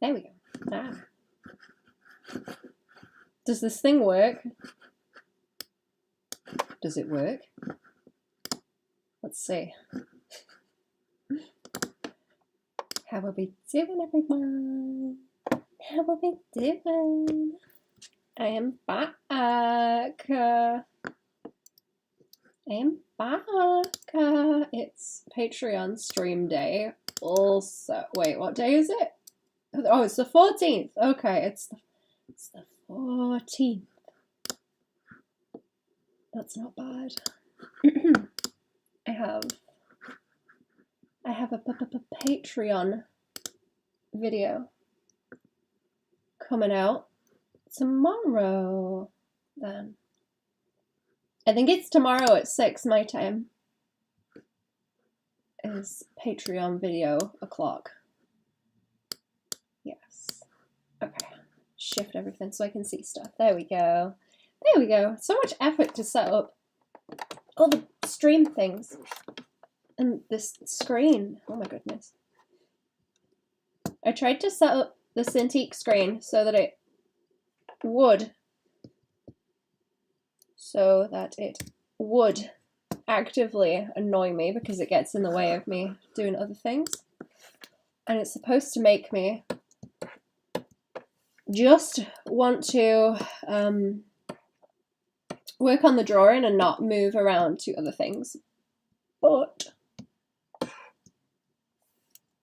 There we go. Ah. Does this thing work? Does it work? Let's see. How are we doing, everyone? How are we doing? I am back. I am back. It's Patreon stream day. Also, wait, what day is it? Oh, it's the 14th. Okay, it's the 14th. That's not bad. I have a Patreon video coming out tomorrow. Then I think it's tomorrow at 6 my time. Is Patreon video o'clock. Yes. Okay. Shift everything so I can see stuff. There we go. There we go. So much effort to set up all the stream things. And this screen. Oh my goodness. I tried to set up the Cintiq screen so that it would actively annoy me because it gets in the way of me doing other things. And it's supposed to make me just want to work on the drawing and not move around to other things. But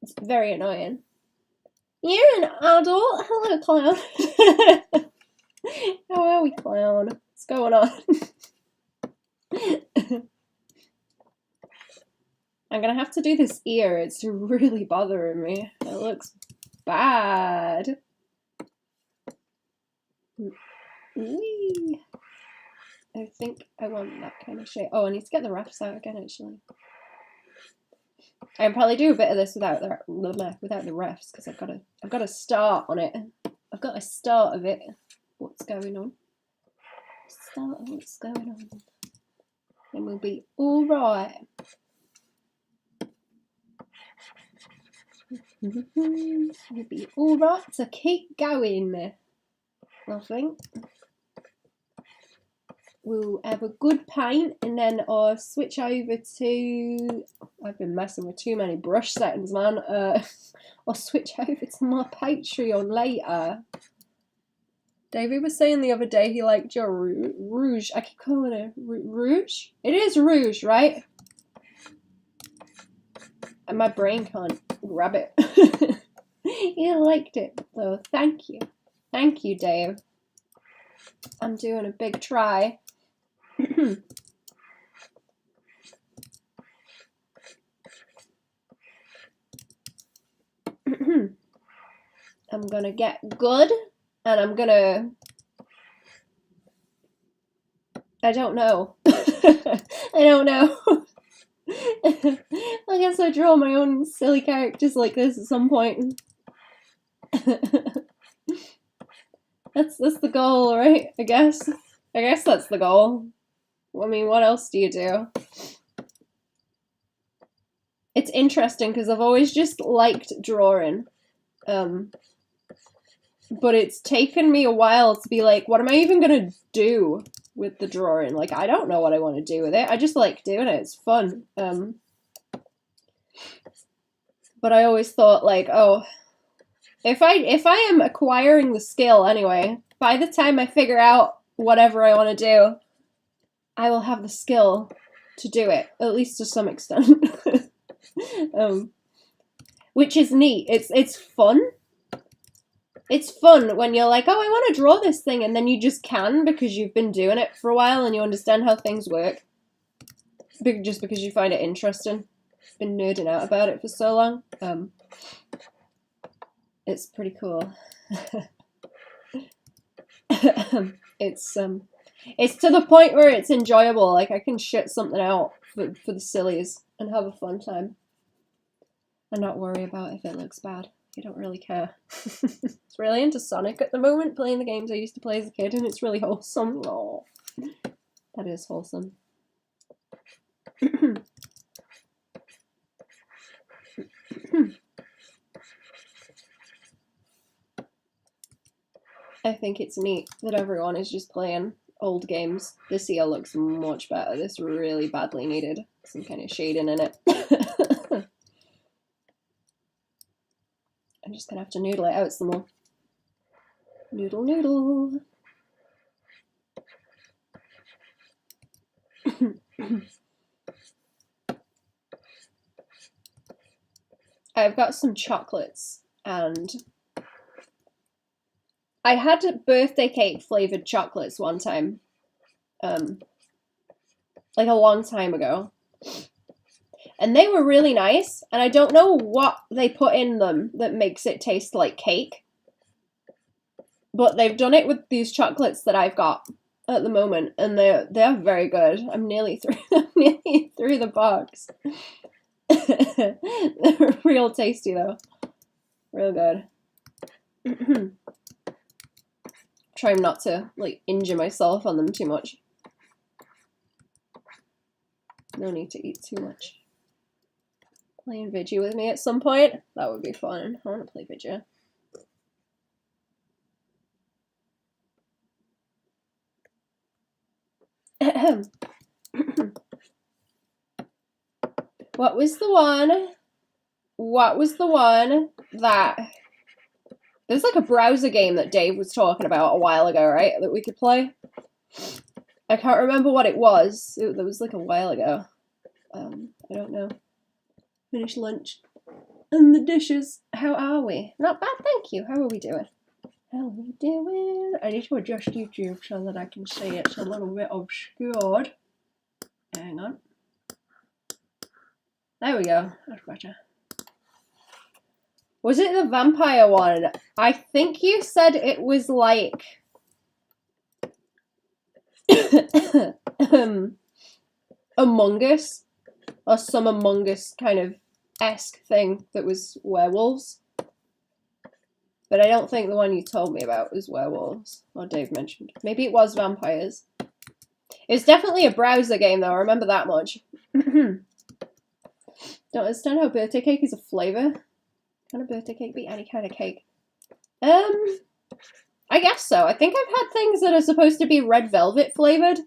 it's very annoying. You're an adult. Hello, clown. How are we, clown? What's going on? I'm gonna have to do this ear. It's really bothering me. It looks bad. Whee. I think I want that kind of shape. Oh, I need to get the refs out again, actually. I can probably do a bit of this without the refs because I've got a start on it. I've got a start of it. What's going on? Start of what's going on. And we'll be all right. We'll be all right. So keep going. I think we'll have a good paint and then I'll switch over to, I've been messing with too many brush settings, man. I'll switch over to my Patreon later. David was saying the other day he liked your Rouge. I keep calling it Rouge? It is Rouge, right? And my brain can't grab it. You liked it, so thank you. Thank you, Dave. I'm doing a big try. I'm gonna get good, and I'm gonna... I don't know. I don't know. I guess I draw my own silly characters like this at some point. That's the goal, right? I guess that's the goal. I mean, what else do you do? It's interesting because I've always just liked drawing. But it's taken me a while to be like, what am I even gonna do with the drawing? Like, I don't know what I want to do with it. I just like doing it. It's fun. But I always thought, like, oh, if I am acquiring the skill anyway, by the time I figure out whatever I want to do, I will have the skill to do it, at least to some extent. Which is neat. It's fun. It's fun when you're like, oh, I want to draw this thing, and then you just can because you've been doing it for a while and you understand how things work. Just because you find it interesting. Been nerding out about it for so long. It's pretty cool. It's to the point where it's enjoyable. Like, I can shit something out for the sillies and have a fun time. And not worry about if it looks bad. I don't really care. It's really into Sonic at the moment, playing the games I used to play as a kid, and it's really wholesome. Oh, that is wholesome. I think it's neat that everyone is just playing old games. This year looks much better. This really badly needed some kind of shading in it. I'm just gonna have to noodle it out some more. Noodle, noodle. I've got some chocolates, and I had birthday cake flavored chocolates one time, like a long time ago, and they were really nice, and I don't know what they put in them that makes it taste like cake, but they've done it with these chocolates that I've got at the moment, and they're very good. I'm nearly through the box. They're real tasty though. Real good. Trying not to like injure myself on them too much. No need to eat too much. Playing Vidya with me at some point? That would be fun. I want to play Vidya. What was the one that... There's like a browser game that Dave was talking about a while ago, right? That we could play? I can't remember what it was. It was like a while ago. I don't know. Finished lunch. And the dishes. How are we? Not bad, thank you. How are we doing? How are we doing? I need to adjust YouTube so that I can see it's a little bit obscured. Hang on. There we go. That's better. Was it the vampire one? I think you said it was like... Among Us. Or some Among Us kind of esque thing that was werewolves. But I don't think the one you told me about was werewolves. Or Dave mentioned. Maybe it was vampires. It's definitely a browser game though, I remember that much. Don't understand how birthday cake is a flavour. Can a birthday cake be any kind of cake? I guess so. I think I've had things that are supposed to be red velvet flavoured.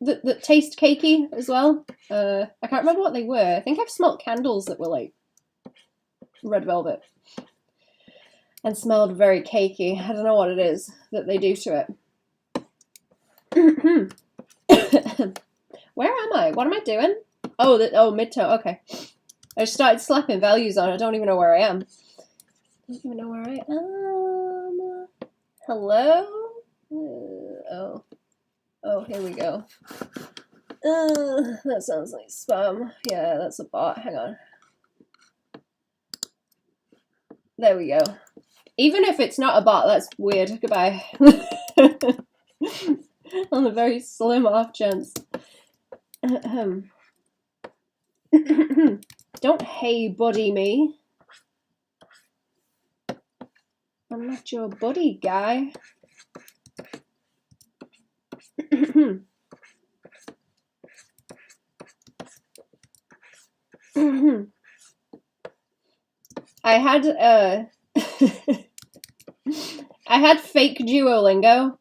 That taste cakey as well. I can't remember what they were. I think I've smelt candles that were like red velvet. And smelled very cakey. I don't know what it is that they do to it. Where am I? What am I doing? Oh, mid-tone. Okay. I just started slapping values on. I don't even know where I am. I don't even know where I am. Hello? Oh, here we go. That sounds like spam. Yeah, that's a bot. Hang on. There we go. Even if it's not a bot, that's weird. Goodbye. On a very slim off chance. Don't hey buddy me. I'm not your buddy guy. I had fake Duolingo.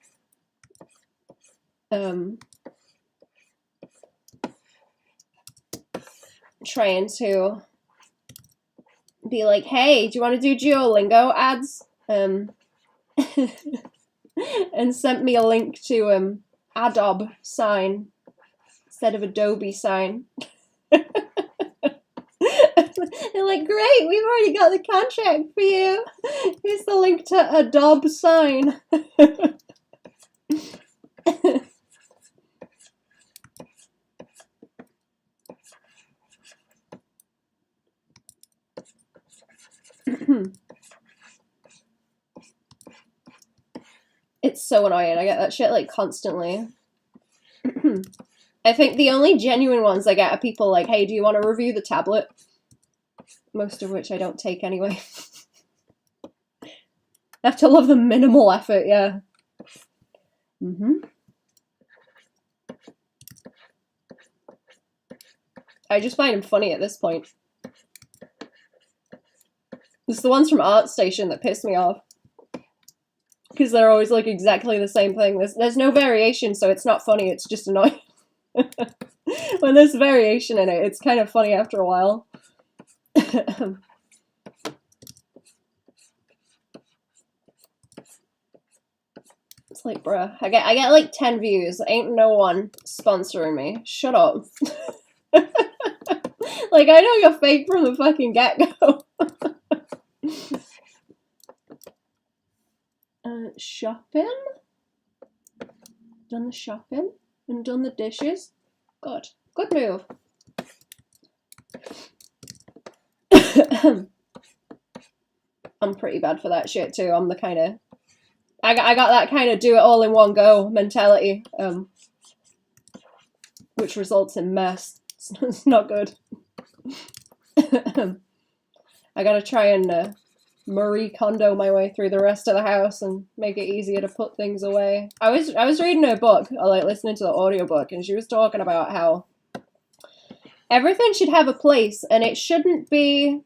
Trying to be like, hey, do you want to do Duolingo ads? And sent me a link to Adobe sign instead of Adobe sign. They're like, great, we've already got the contract for you. Here's the link to Adobe sign. It's so annoying. I get that shit like constantly. I think the only genuine ones I get are people like, hey, do you want to review the tablet? Most of which I don't take anyway. I have to love the minimal effort, yeah. I just find them funny at this point. It's the ones from ArtStation that piss me off. Because they're always like exactly the same thing. There's no variation, so it's not funny, it's just annoying. When there's variation in it, it's kind of funny after a while. It's like, bruh, I get like 10 views. Ain't no one sponsoring me. Shut up. Like, I know you're fake from the fucking get-go. Shopping? Done the shopping and done the dishes. Good. Good move. I'm pretty bad for that shit too. I'm the kind of... I got that kind of do it all in one go mentality, which results in mess. It's not good. I gotta try and Marie Kondo my way through the rest of the house and make it easier to put things away. I was reading her book, or like listening to the audiobook, and she was talking about how everything should have a place, and it shouldn't be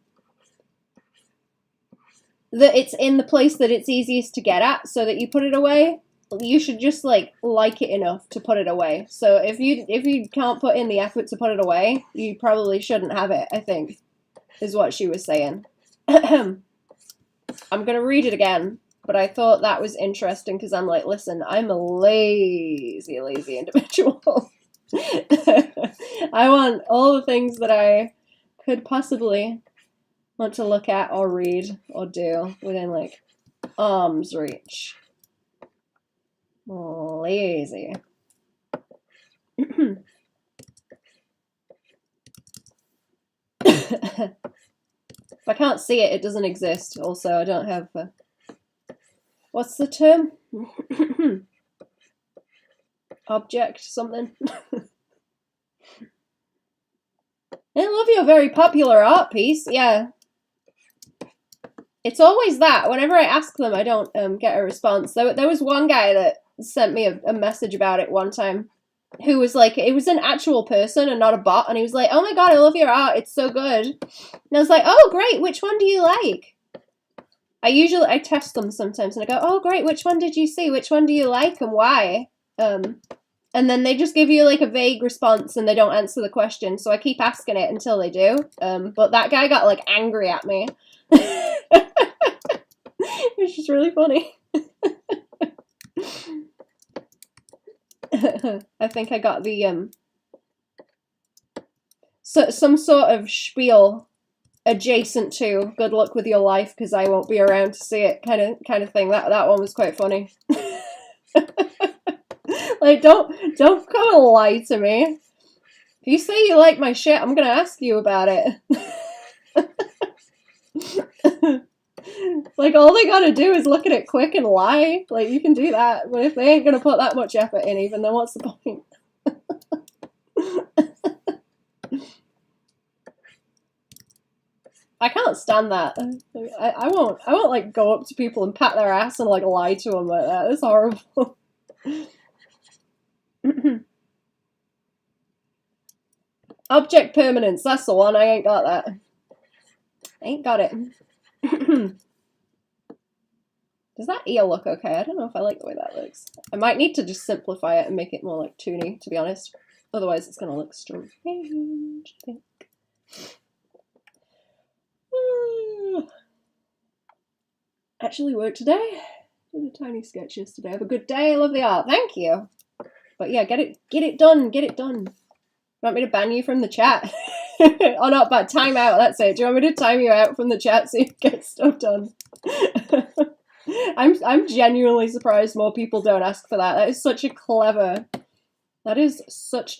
that it's in the place that it's easiest to get at so that you put it away. You should just like it enough to put it away. So if you can't put in the effort to put it away, you probably shouldn't have it, I think, is what she was saying. I'm going to read it again, but I thought that was interesting because I'm like, listen, I'm a lazy individual. I want all the things that I could possibly want to look at or read or do within like arm's reach. Lazy. If I can't see it, it doesn't exist. Also, I don't have... what's the term? Object something? I love your very popular art piece. Yeah. It's always that. Whenever I ask them, I don't get a response. There was one guy that sent me a message about it one time, who was like, it was an actual person and not a bot, and he was like, oh my god, I love your art, it's so good. And I was like, oh great, which one do you like? I test them sometimes and I go, oh great, which one did you see? Which one do you like and why? And then they just give you like a vague response and they don't answer the question, so I keep asking it until they do. But that guy got like angry at me. Which is really funny. I think I got the some sort of spiel adjacent to "good luck with your life because I won't be around to see it" kind of thing. That one was quite funny. Like, don't come and lie to me. If you say you like my shit, I'm gonna ask you about it. Like, all they gotta do is look at it quick and lie. Like, you can do that, but if they ain't gonna put that much effort in even, then what's the point? I can't stand that. I won't like go up to people and pat their ass and like lie to them like that. It's horrible. Object permanence, that's the one. I ain't got that. Ain't got it. Does that ear look okay? I don't know if I like the way that looks. I might need to just simplify it and make it more like toony, to be honest. Otherwise it's going to look strange, I think. Actually worked today. Did a tiny sketch yesterday. Have a good day. I love the art. Thank you. But yeah, get it done. Get it done. Want me to ban you from the chat? Or not, but time out. That's it. Do you want me to time you out from the chat so you get stuff done? I'm genuinely surprised more people don't ask for that. That is such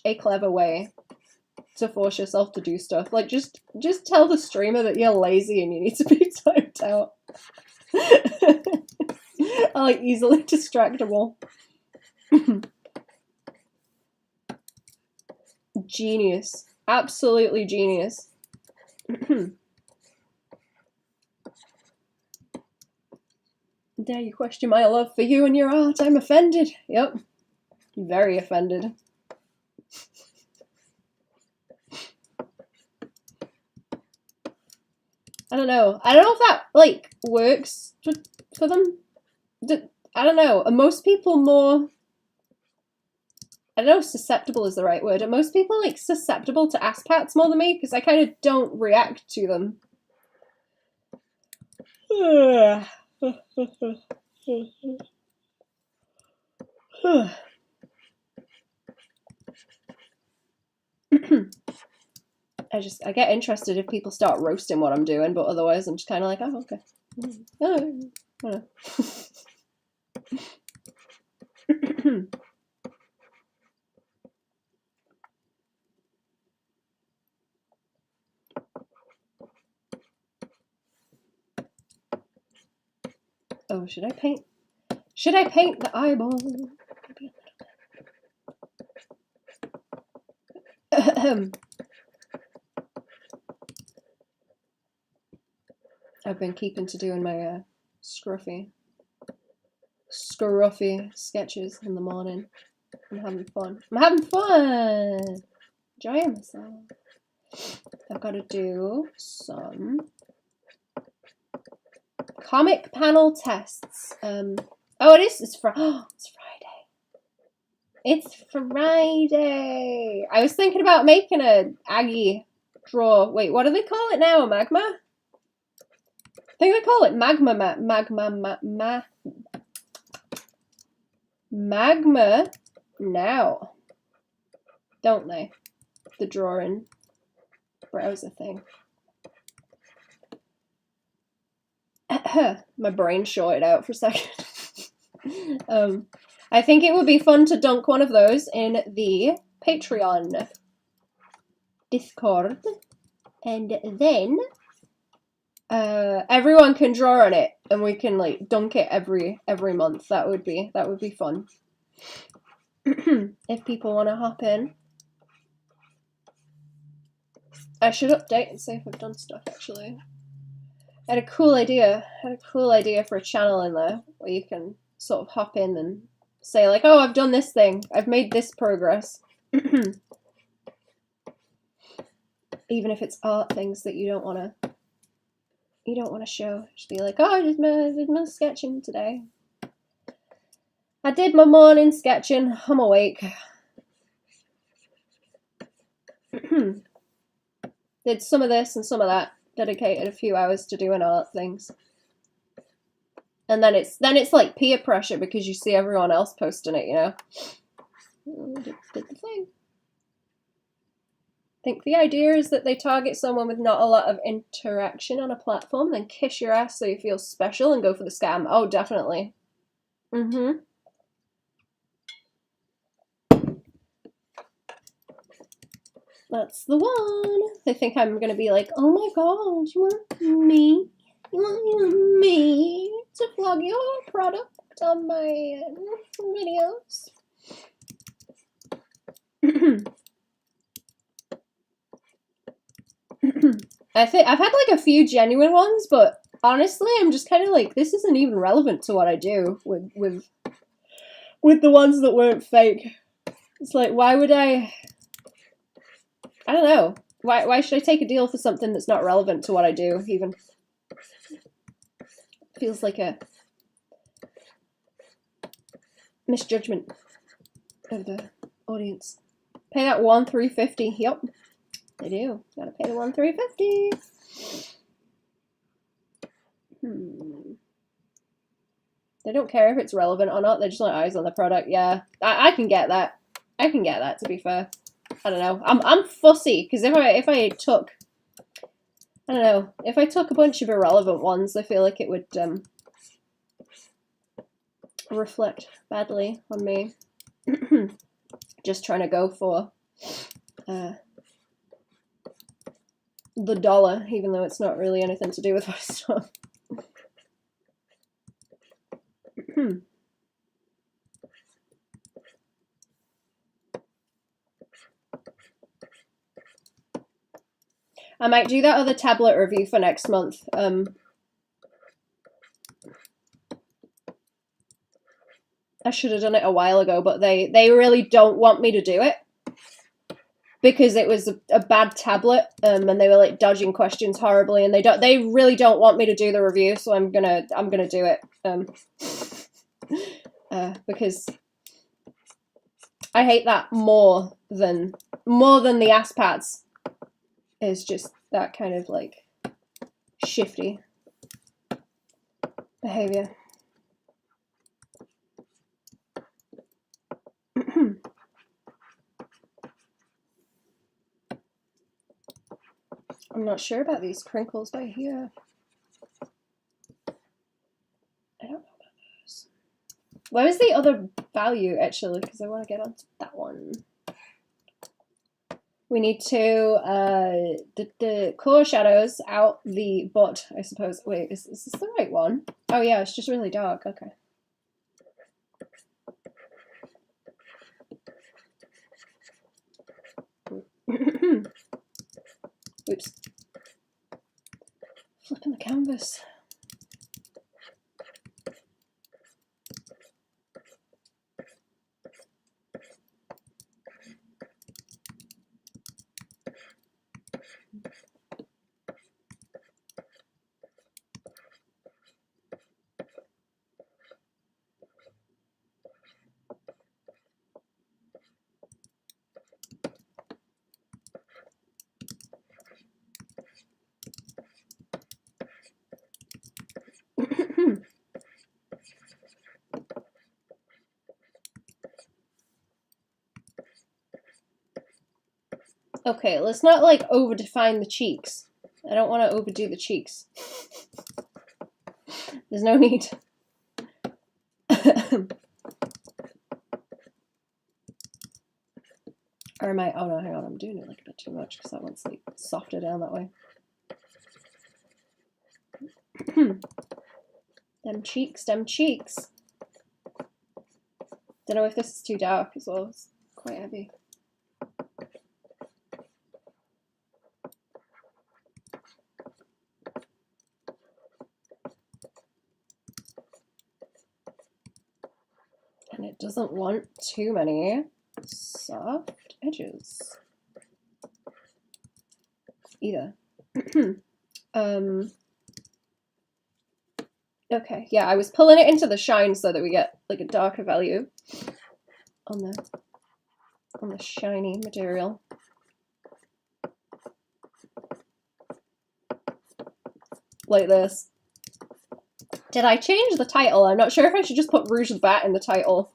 a clever way to force yourself to do stuff. Like, just tell the streamer that you're lazy and you need to be typed out. Or like easily distractible. Genius. Absolutely genius. Dare you question my love for you and your art? I'm offended. Yep. Very offended. I don't know if that, like, works for them. I don't know, are most people more, I don't know if susceptible is the right word, are most people like susceptible to ass pats more than me? Because I kind of don't react to them. I get interested if people start roasting what I'm doing, but otherwise I'm just kind of like, oh, okay. Oh. Oh, should I paint the eyeball? Maybe a little bit. I've been keeping to doing my scruffy sketches in the morning. I'm having fun. Enjoying myself. I've got to do some comic panel tests. Oh, it is. It's Friday. It's Friday. I was thinking about making a Aggie draw. Wait, what do they call it now? Magma? I think they call it magma now, don't they? The drawing browser thing. My brain shorted out for a second. I think it would be fun to dunk one of those in the Patreon Discord, and then everyone can draw on it, and we can like dunk it every month. That would be fun. If people want to hop in, I should update and see if I've done stuff actually. I had a cool idea for a channel in there where you can sort of hop in and say like, oh, I've done this thing, I've made this progress. Even if it's art things that you don't want to show. Just be like, oh, I did my sketching today. I did my morning sketching. I'm awake. Did some of this and some of that. Dedicated a few hours to doing art things. And then it's like peer pressure because you see everyone else posting it, you know. Did the thing. I think the idea is that they target someone with not a lot of interaction on a platform, then kiss your ass so you feel special and go for the scam. Oh, definitely. That's the one. They think I'm gonna be like, oh my god, you want me? You want me to plug your product on my videos? I think I've had like a few genuine ones, but honestly, I'm just kind of like, this isn't even relevant to what I do with the ones that weren't fake. It's like, why would I don't know. Why should I take a deal for something that's not relevant to what I do, even? Feels like a misjudgment of the audience. Pay that $1,350. Yep. They do. Gotta pay the $1,350. They don't care if it's relevant or not. They just want eyes on the product. Yeah, I can get that. I can get that, to be fair. I don't know. I'm fussy because if I took, I don't know, if I took a bunch of irrelevant ones, I feel like it would reflect badly on me. Just trying to go for the dollar, even though it's not really anything to do with my stuff. I might do that other tablet review for next month. I should have done it a while ago, but they really don't want me to do it because it was a bad tablet, and they were like dodging questions horribly, and they really don't want me to do the review, so I'm gonna do it. because I hate that more than the ass pats. Is just that kind of like shifty behavior. I'm not sure about these crinkles by here. I don't know about those. Where is the other value, actually? Because I want to get onto that one. We need to the core shadows out the butt, I suppose. Wait, is this the right one? Oh yeah, it's just really dark. Okay. Oops. Flipping the canvas. Okay, let's not like over define the cheeks. I don't want to overdo the cheeks. There's no need. Or am I? Oh no, hang on, I'm doing it like a bit too much because that one's like softer down that way. Them cheeks, them cheeks. Don't know if this is too dark as well. It's quite heavy. And it doesn't want too many soft edges either. Okay, yeah, I was pulling it into the shine so that we get like a darker value on the shiny material. Like this. Did I change the title? I'm not sure if I should just put Rouge Bat in the title.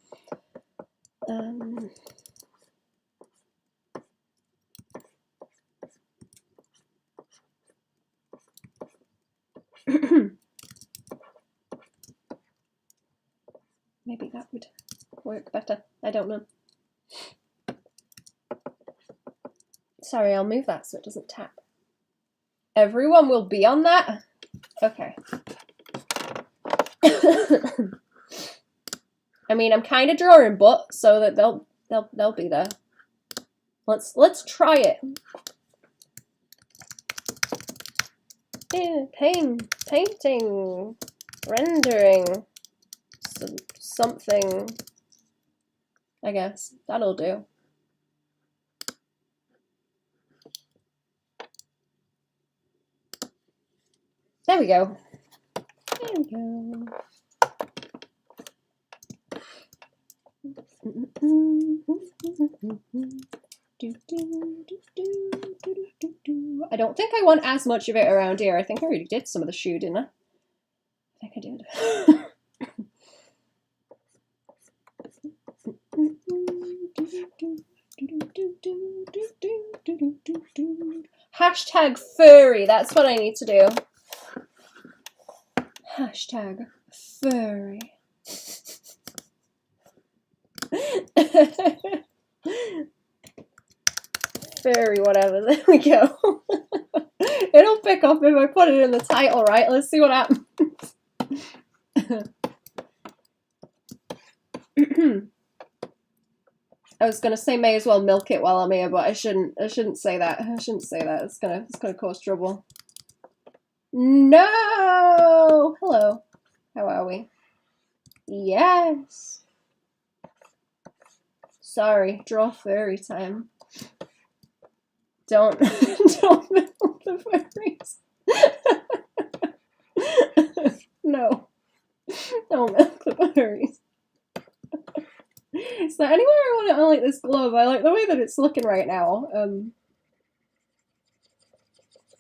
Maybe that would work better. I don't know. Sorry, I'll move that so it doesn't tap. Everyone will be on that? Okay. I mean, I'm kind of drawing butt so that they'll be there. Let's try it. Yeah, painting, rendering, something. I guess that'll do. There we go. There we go. I don't think I want as much of it around here. I think I already did some of the shoe, didn't I? I think I did. Hashtag furry. That's what I need to do. Hashtag furry. Furry, whatever. There we go. It'll pick up if I put it in the title, right? Let's see what happens. I was gonna say may as well milk it while I'm here, but I shouldn't say that. I shouldn't say that. It's gonna cause trouble. No! Hello. How are we? Yes. Sorry, draw furry time. Don't milk the furries. No. Don't milk the furries. Is there anywhere I want to highlight this glove? I like the way that it's looking right now.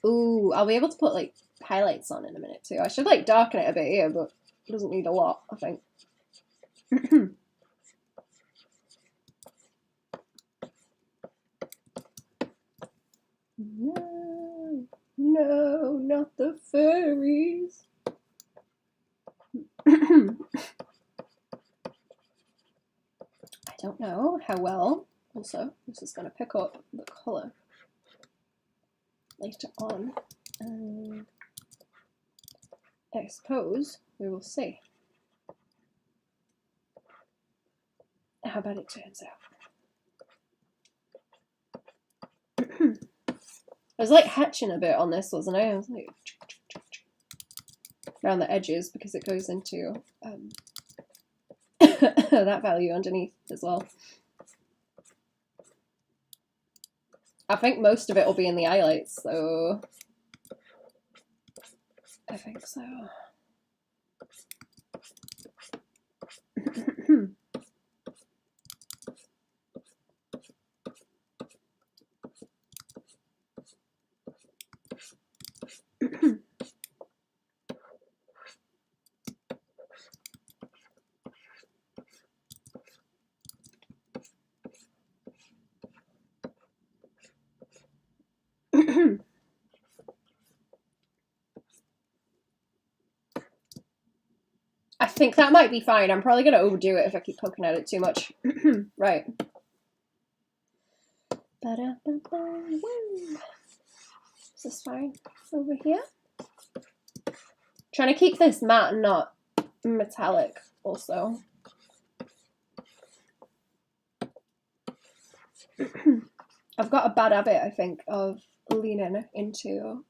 Ooh, I'll be able to put like highlights on in a minute too. I should like darken it a bit here, but it doesn't need a lot, I think. No, no, not the furries. I don't know how well, also, this is going to pick up the colour later on. I suppose we will see how bad it turns out. I was like hatching a bit on this, wasn't I? I was like around the edges because it goes into that value underneath as well. I think most of it will be in the highlights, so I think so. I think that might be fine. I'm probably going to overdo it if I keep poking at it too much. Right. Is this fine over here? Trying to keep this matte and not metallic also. I've got a bad habit, I think, of leaning into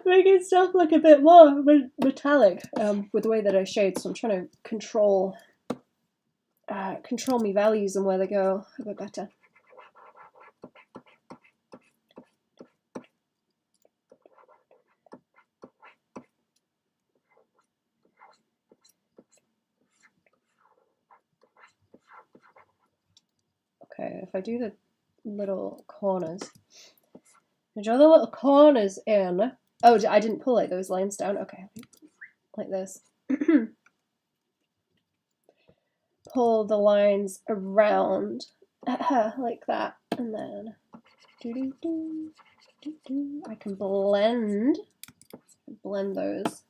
making stuff look a bit more metallic with the way that I shade, so I'm trying to control my values and where they go a bit better. Okay, if I do the little corners, I draw the little corners in. Oh, I didn't pull like those lines down. Okay, like this. Pull the lines around like that, and then I can blend those.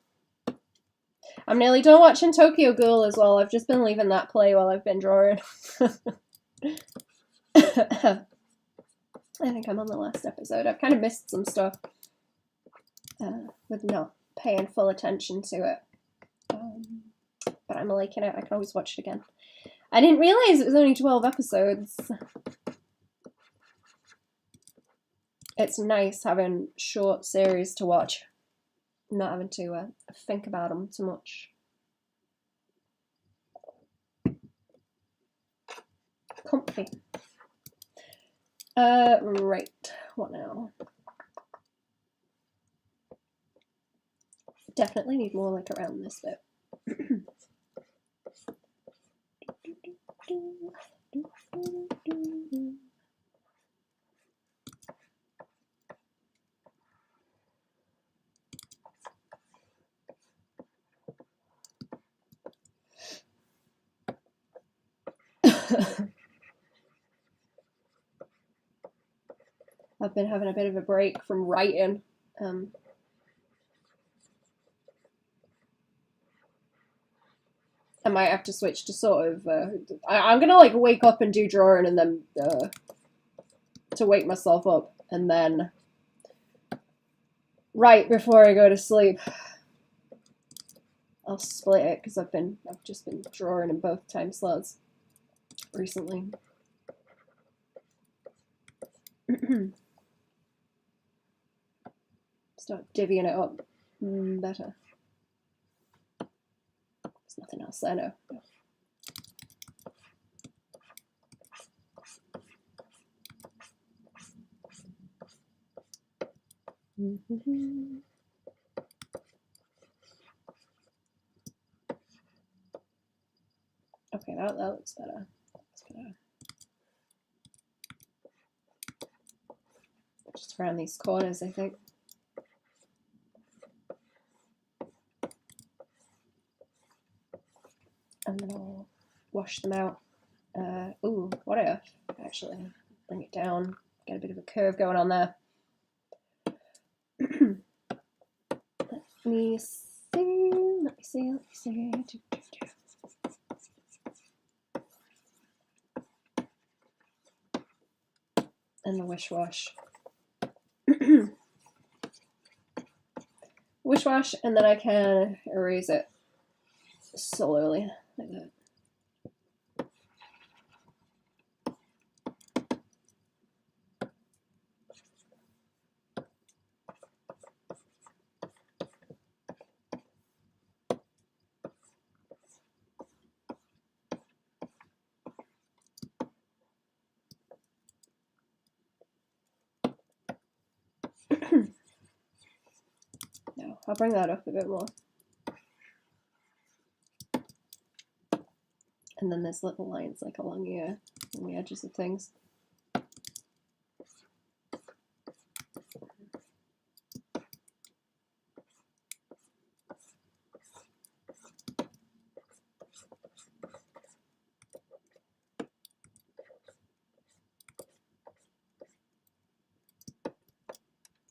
I'm nearly done watching Tokyo Ghoul as well. I've just been leaving that play while I've been drawing. I think I'm on the last episode. I've kind of missed some stuff with not paying full attention to it. But I'm liking it. I can always watch it again. I didn't realise it was only 12 episodes. It's nice having short series to watch. Not having to think about them too much. Comfy. Right. What now? Definitely need more like around this bit. I've been having a bit of a break from writing. I might have to switch to sort of. I'm gonna like wake up and do drawing, and then to wake myself up, and then right before I go to sleep, I'll split it because I've just been drawing in both time slots recently. Start divvying it up better. There's nothing else there, no. Okay, that looks better. That's better. Just around these corners, I think. And then I'll wash them out. Ooh, what if actually bring it down, get a bit of a curve going on there. Let me see. And the wish wash. Wish wash, and then I can erase it slowly like that. No, I'll bring that up a bit more. And then there's little lines like along here, on the edges of things.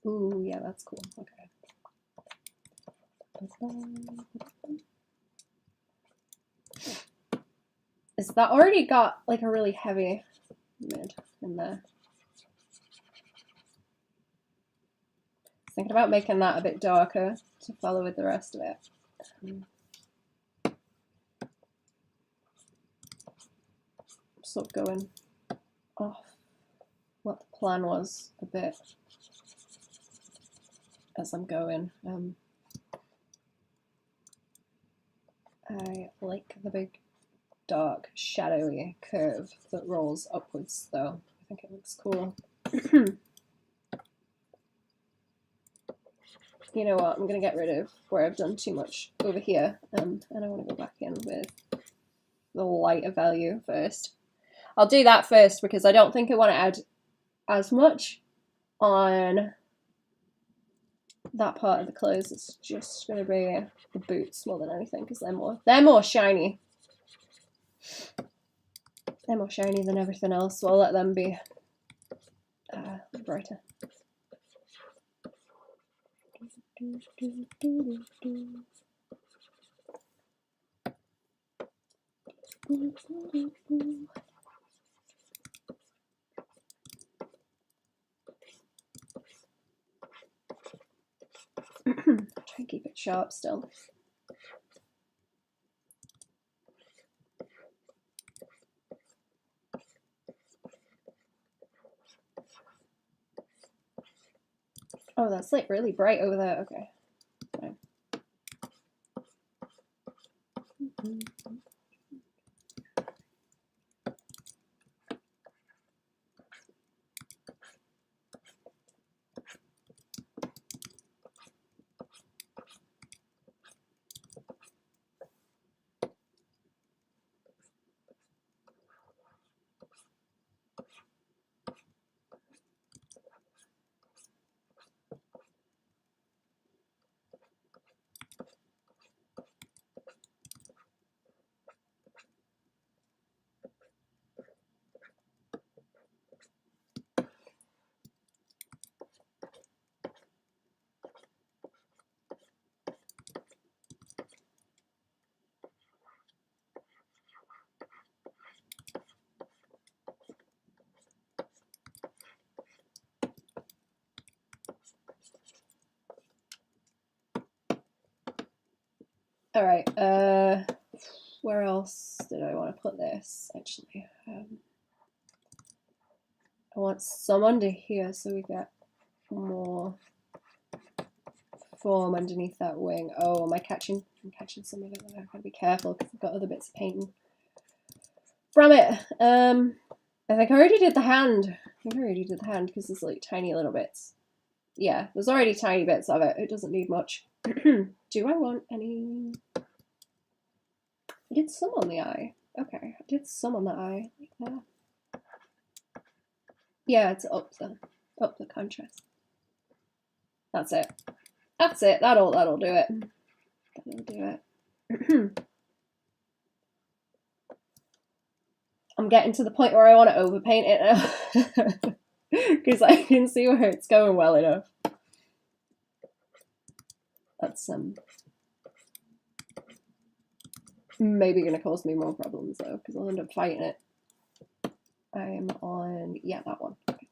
Ooh, yeah, that's cool. Okay. Is that already got like a really heavy mid in there? Thinking about making that a bit darker to follow with the rest of it. Sort of going off what the plan was a bit as I'm going. I like the big dark shadowy curve that rolls upwards though. I think it looks cool. You know what, I'm going to get rid of where I've done too much over here, and I want to go back in with the lighter value first. I'll do that first because I don't think I want to add as much on that part of the clothes. It's just going to be the boots more than anything because they're more shiny. They're more shiny than everything else, so I'll let them be brighter. Try and keep it sharp still. Oh, that's like really bright over there. Okay. Fine. All right, where else did I want to put this, actually? I want some under here so we get more form underneath that wing. Oh, am I catching? I'm catching some of it there. I've got to be careful because I've got other bits of painting from it. I think I already did the hand. Because there's like tiny little bits. Yeah, there's already tiny bits of it. It doesn't need much. Do I want any? I did some on the eye. Okay, I did some on the eye, like that. Yeah, it's up the contrast. That's it. That's it. That'll do it. That'll do it. I'm getting to the point where I want to overpaint it now. Because I can see where it's going well enough. That's maybe going to cause me more problems though, because I'll end up fighting it. I'm on, yeah, that one. Okay.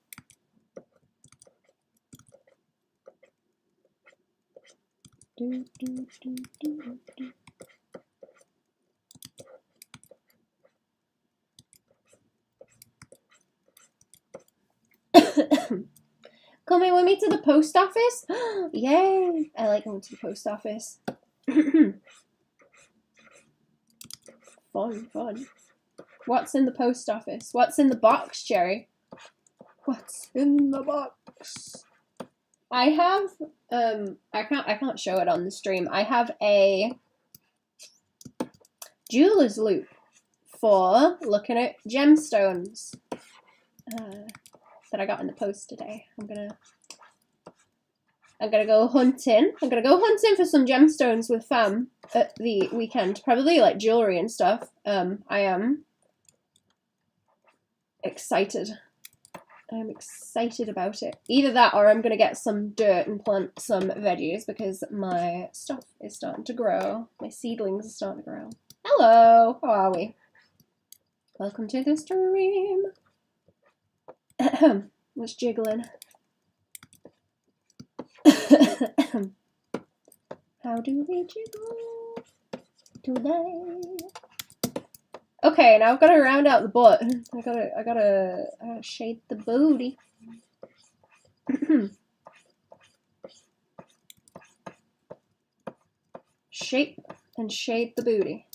Coming with me to the post office? Yay! I like going to the post office. Fun. What's in the post office? What's in the box, Jerry? What's in the box? I have I can't show it on the stream. I have a jeweler's loop for looking at gemstones that I got in the post today. I'm gonna go hunting. I'm gonna go hunting for some gemstones with fam at the weekend. Probably like jewelry and stuff. I am excited. I'm excited about it. Either that or I'm gonna get some dirt and plant some veggies because my stuff is starting to grow. My seedlings are starting to grow. Hello, how are we? Welcome to the stream. What's jiggling? How do we jiggle today? Okay, now I've got to round out the butt. I gotta shape the booty. Shape the booty.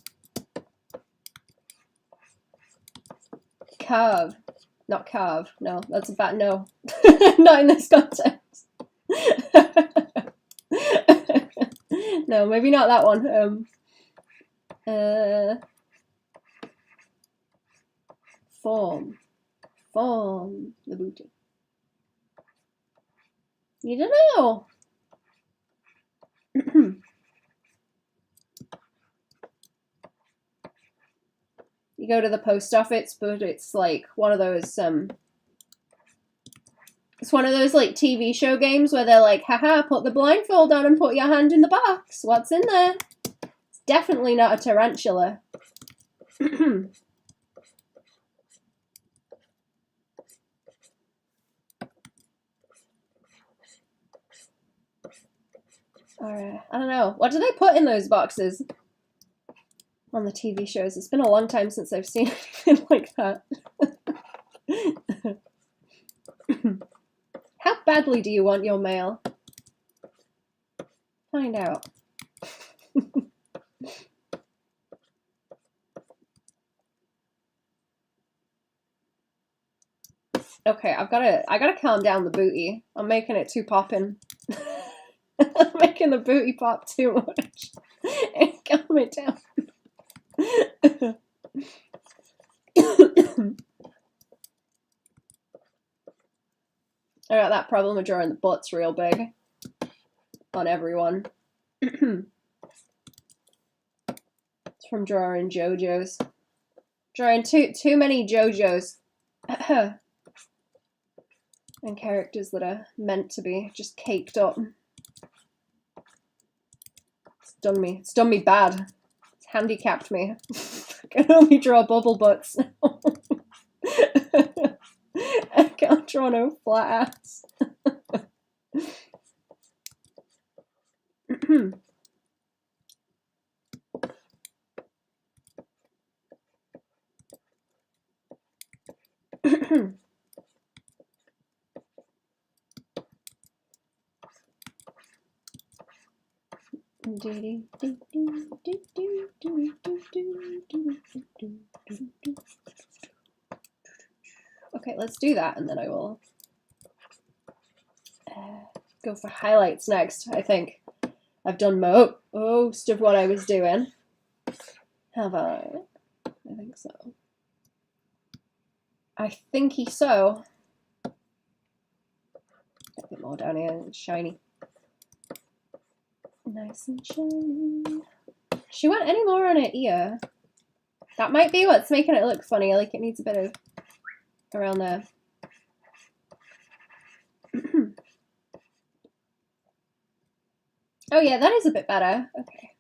Carve. Not carve. No, that's a bad no. Not in this context. No, maybe not that one. Form the booty. You don't know. You go to the post office, but it's like one of those it's one of those like TV show games where they're like, haha, put the blindfold on and put your hand in the box. What's in there? It's definitely not a tarantula. Alright, I don't know. What do they put in those boxes on the TV shows? It's been a long time since I've seen anything like that. How badly do you want your mail? Find out. Okay, I gotta calm down the booty. I'm making it too poppin'. I'm making the booty pop too much. Calm it down. I got that problem of drawing the butts real big on everyone. It's from drawing JoJo's. Drawing too many JoJo's. And characters that are meant to be just caked up. It's done me bad. It's handicapped me. I can only draw bubble butts now. I can't draw no flat ass. Okay, let's do that, and then I will go for highlights next. I think I've done most of what I was doing. Have I? I think so. I think so. A bit more down here, it's shiny. Nice and shiny. She went any more on her ear. That might be what's making it look funny. Like it needs a bit of around there. Oh yeah, that is a bit better. Okay.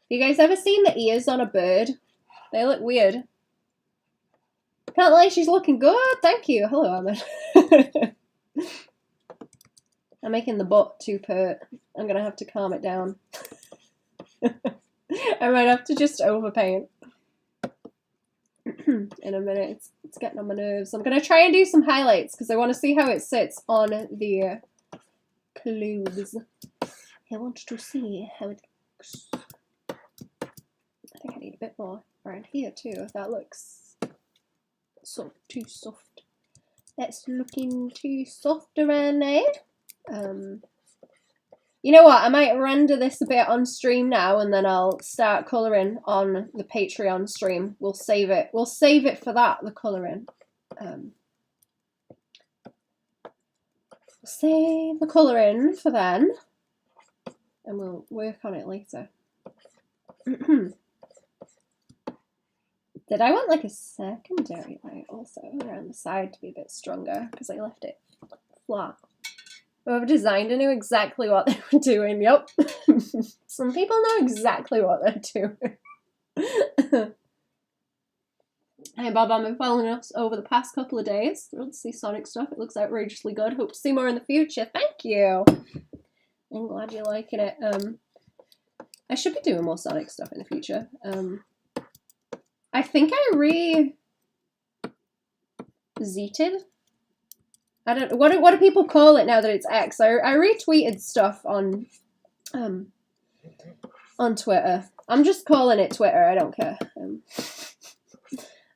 You guys ever seen the ears on a bird? They look weird. Can't lie, she's looking good. Thank you. Hello, Ahmed. I'm making the butt too pert. I'm gonna have to calm it down. I might have to just overpaint. In a minute, it's getting on my nerves. I'm gonna try and do some highlights because I want to see how it sits on the clothes. I want to see how it looks. I think I need a bit more around here too. That looks too soft. That's looking too soft around there. You know what? I might render this a bit on stream now, and then I'll start colouring on the Patreon stream. We'll save it. We'll save it for that. The colouring. Save the colouring for then, and we'll work on it later. Did I want like a secondary light also around the side to be a bit stronger because I left it flat? Whoever designed it knew exactly what they were doing. Yep. Some people know exactly what they're doing. Hey Bob, I've been following us over the past couple of days. Thrilled to see Sonic stuff. It looks outrageously good. Hope to see more in the future. Thank you. I'm glad you're liking it. I should be doing more Sonic stuff in the future. I think I re-zeeted. I don't know, what do people call it now that it's X? I retweeted stuff on Twitter. I'm just calling it Twitter, I don't care.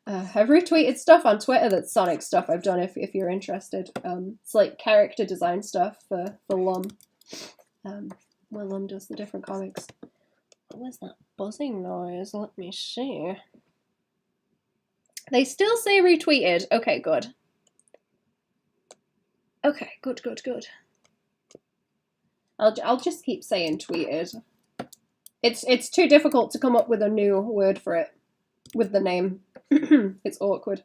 I've retweeted stuff on Twitter that's Sonic stuff I've done if you're interested. It's like character design stuff for Lum. Where Lum does the different comics. What was that buzzing noise? Let me see. They still say retweeted. Okay, good. Okay, good. I'll just keep saying tweeted. It's too difficult to come up with a new word for it with the name. It's awkward.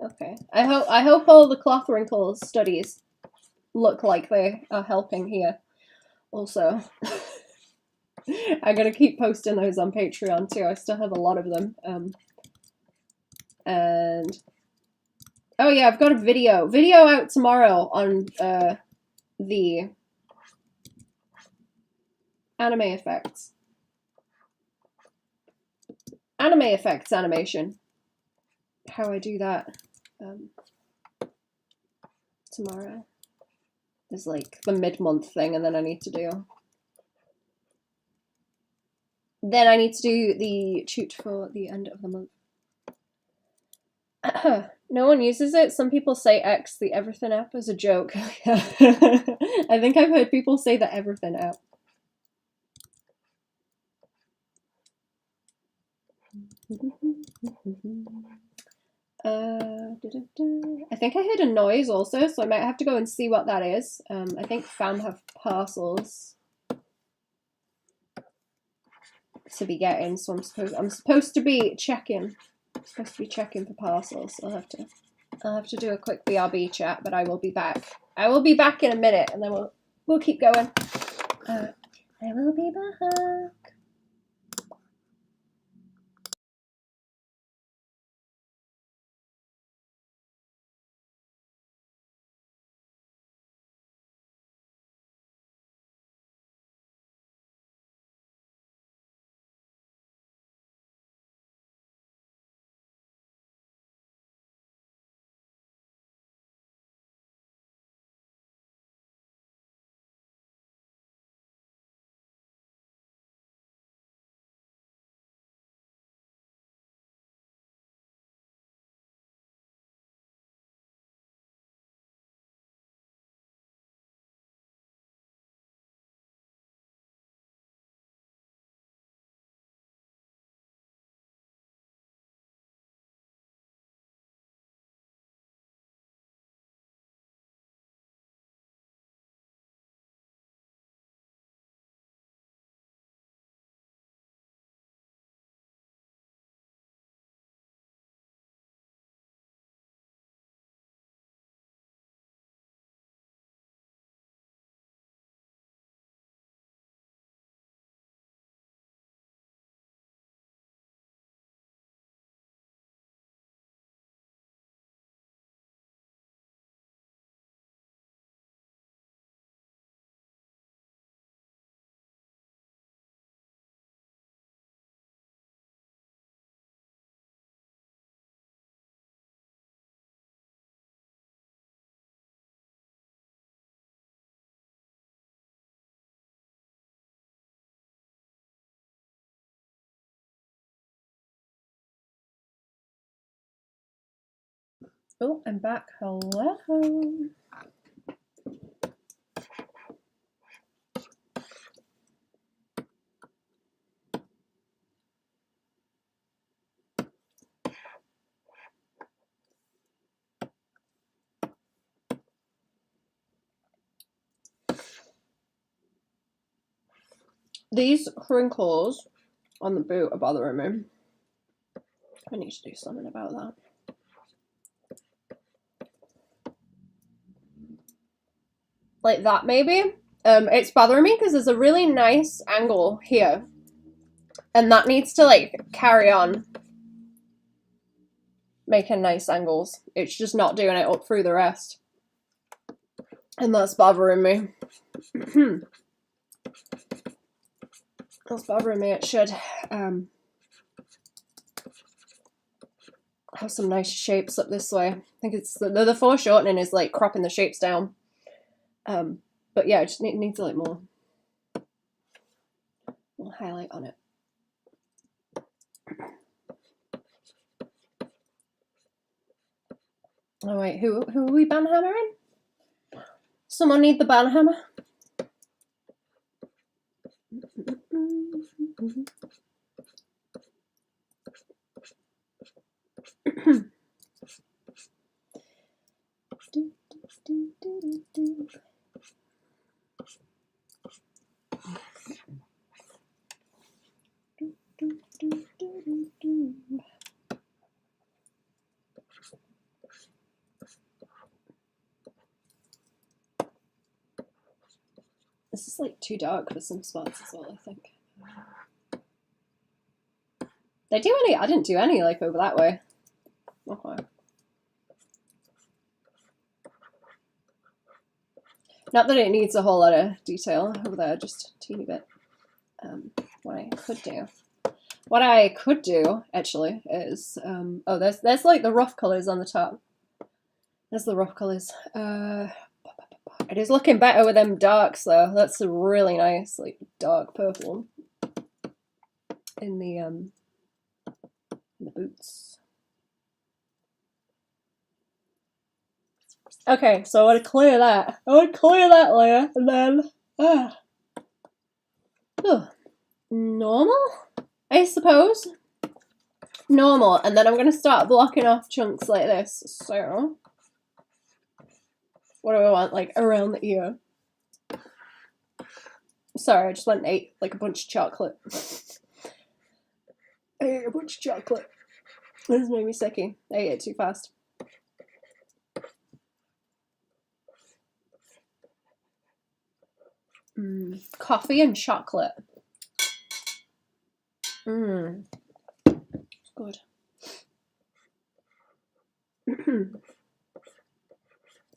Okay. I hope all the cloth wrinkles studies look like they are helping here. Also, I'm gonna keep posting those on Patreon too. I still have a lot of them. And oh yeah, I've got a video out tomorrow on the anime effects. Anime effects animation. How I do that tomorrow. There's like the mid-month thing, and then I need to do the shoot for the end of the month. No one uses it. Some people say X, the Everything app, as a joke. I think I've heard people say the Everything app. I think I heard a noise also, so I might have to go and see what that is. I think fam have parcels to be getting, so I'm supposed to be checking. For parcels. So I'll have to do a quick BRB chat, but I will be back. I will be back in a minute, and then we'll keep going. I will be back. Oh, I'm back. Hello. These crinkles on the boot are bothering me. I need to do something about that. Like that, maybe. It's bothering me because there's a really nice angle here. And that needs to, like, carry on making nice angles. It's just not doing it up through the rest. And that's bothering me. That's bothering me. It should have some nice shapes up this way. I think it's the foreshortening is like cropping the shapes down. But yeah, I just need to like more highlight on it. Oh wait, who are we banhammering? Someone need the banhammer? This is like too dark for some spots as well, I think. Did I do any? I didn't do any like over that way. Okay. Not that it needs a whole lot of detail over there, just a teeny bit. What I could do actually is oh, there's like the rough colours on the top. There's the rough colours. It is looking better with them darks though. That's a really nice like dark purple in the boots. Okay, so I want to clear that. I want to clear that layer and then normal, I suppose. Normal, and then I'm going to start blocking off chunks like this. So what do I want, like, around the ear? Sorry, I just went and ate, like, a bunch of chocolate. I ate a bunch of chocolate. This made me sicky. I ate it too fast. Coffee and chocolate. Good.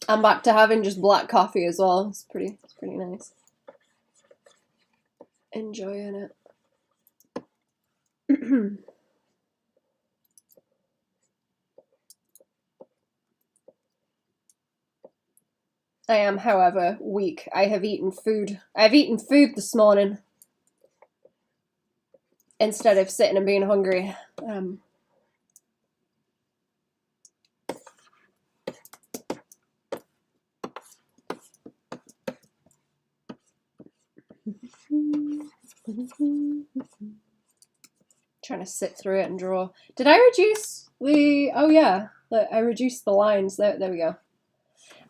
I'm back to having just black coffee as well. It's pretty nice. Enjoying it. I am, however, weak. I have eaten food. I've eaten food this morning instead of sitting and being hungry. Trying to sit through it and draw. Did I reduce the... Oh yeah, I reduced the lines. There we go.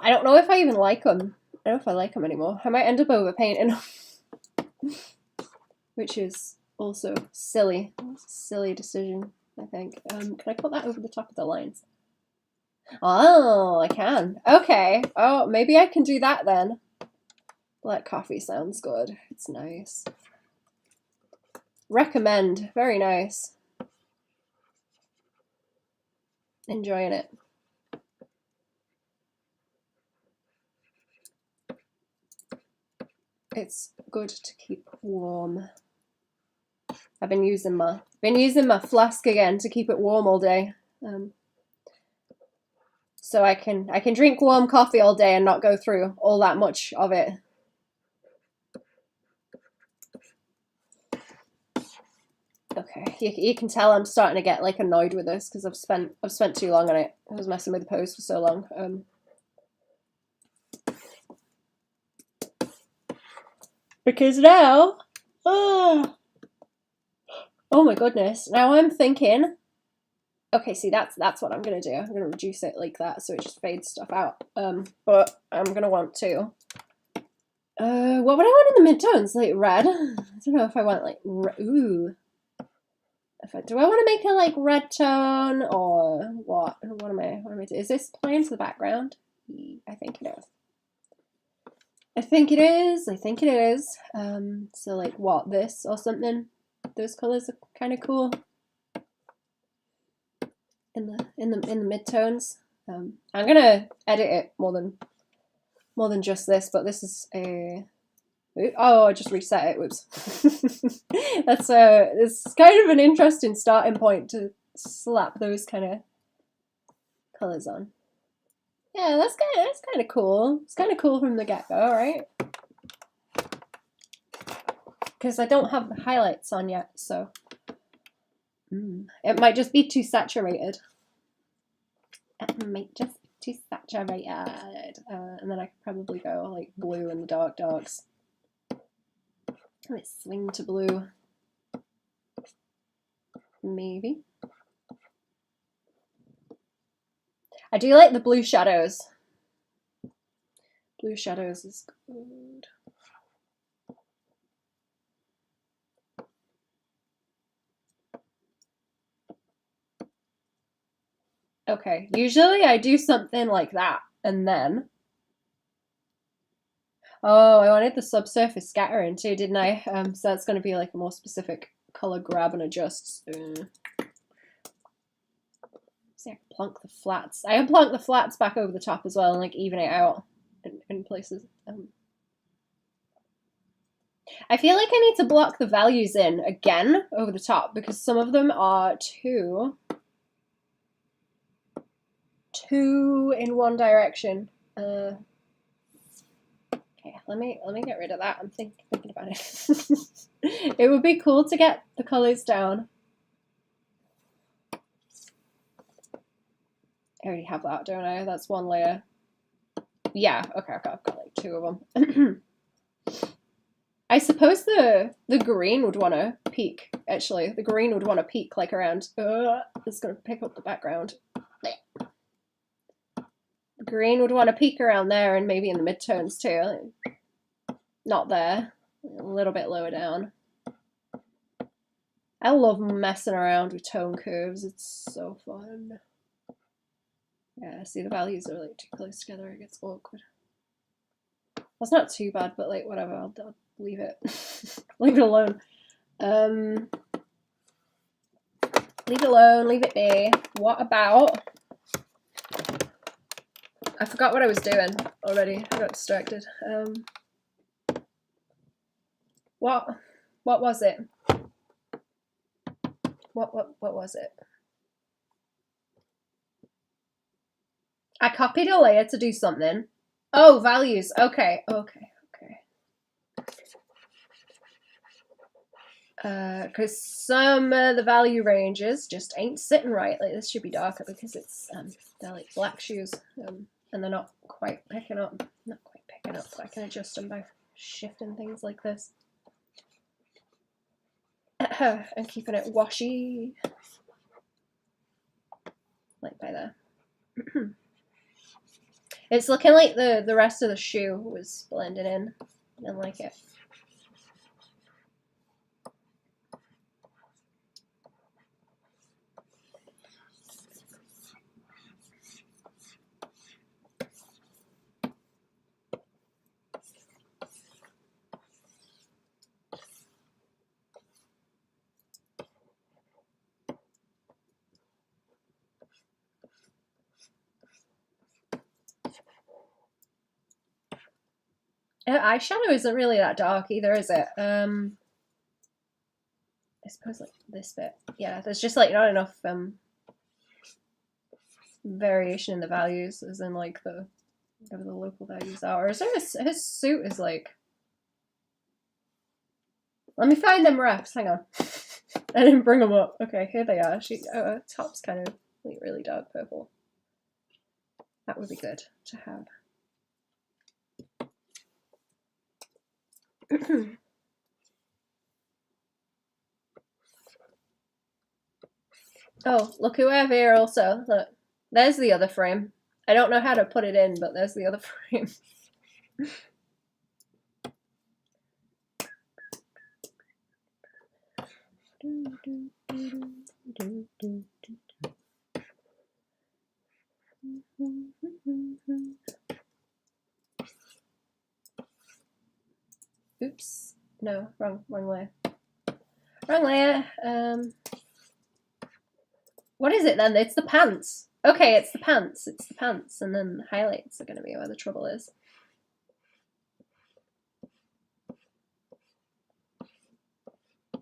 I don't know if I even like them. I don't know if I like them anymore. I might end up overpainting them. Which is also silly. It's a silly decision, I think. Can I put that over the top of the lines? Oh, I can. Okay. Oh, maybe I can do that then. Black coffee sounds good. It's nice. Recommend. Very nice. Enjoying it. It's good to keep warm. I've been using my flask again to keep it warm all day. So I can drink warm coffee all day and not go through all that much of it. Okay, you can tell I'm starting to get like annoyed with this because I've spent too long on it. I was messing with the pose for so long. Because now, oh my goodness, now I'm thinking. Okay, see that's what I'm gonna do. I'm gonna reduce it like that so it just fades stuff out. But I'm gonna want to. What would I want in the midtones? Like red? I don't know if I want like ooh. Do I want to make a like red tone or what? What am I doing? Is this playing to the background? I think it is. I think it is. So like what, this or something? Those colors are kind of cool. In the midtones. I'm gonna edit it more than just this, but this is a. Oh, I just reset it. Whoops. That's it's kind of an interesting starting point to slap those kind of colors on. Yeah, that's kind of cool. It's kind of cool from the get-go, right? Because I don't have the highlights on yet, so it might just be too saturated. It might just be too saturated, and then I could probably go like blue in the darks. Let's swing to blue. Maybe. I do like the blue shadows. Blue shadows is good. Okay, usually I do something like that, and then... Oh, I wanted the subsurface scattering too, didn't I? So that's going to be like a more specific color grab and adjust. See, I can plonk the flats. I can plonk the flats back over the top as well and like even it out in places. I feel like I need to block the values in again over the top because some of them are too in one direction. Okay, let me get rid of that. I'm thinking about it. It would be cool to get the colors down. I already have that, don't I? That's one layer. Yeah, okay, I've got like two of them. I suppose the green would want to peak, actually. The green would want to peak like around... it's going to pick up the background. The green would want to peak around there and maybe in the midtones too. Not there. A little bit lower down. I love messing around with tone curves. It's so fun. Yeah, see the values are like too close together. It gets awkward. That's not too bad, but like whatever. I'll leave it. Leave it alone. Leave it alone. Leave it be. What about? I forgot what I was doing already. I got distracted. What was it? What was it? I copied a layer to do something. Oh, values. Okay. Because some of the value ranges just ain't sitting right. Like this should be darker because it's they're like black shoes, and they're not quite picking up. Not quite picking up. I can adjust them by shifting things like this. And keeping it washy, like by there. It's looking like the rest of the shoe was blending in. I didn't like it. Eyeshadow isn't really that dark either, is it? I suppose like this bit. Yeah, there's just like not enough variation in the values, as in like whatever the local values are. Or is there his suit is like... Let me find them refs. Hang on. I didn't bring them up. Okay, here they are. Her top's kind of like really dark purple. That would be good to have. Oh, look who I have here also. Look, there's the other frame. I don't know how to put it in, but there's the other frame. Oops. No, wrong layer. Wrong layer. What is it then? It's the pants. Okay, it's the pants. It's the pants. And then the highlights are going to be where the trouble is.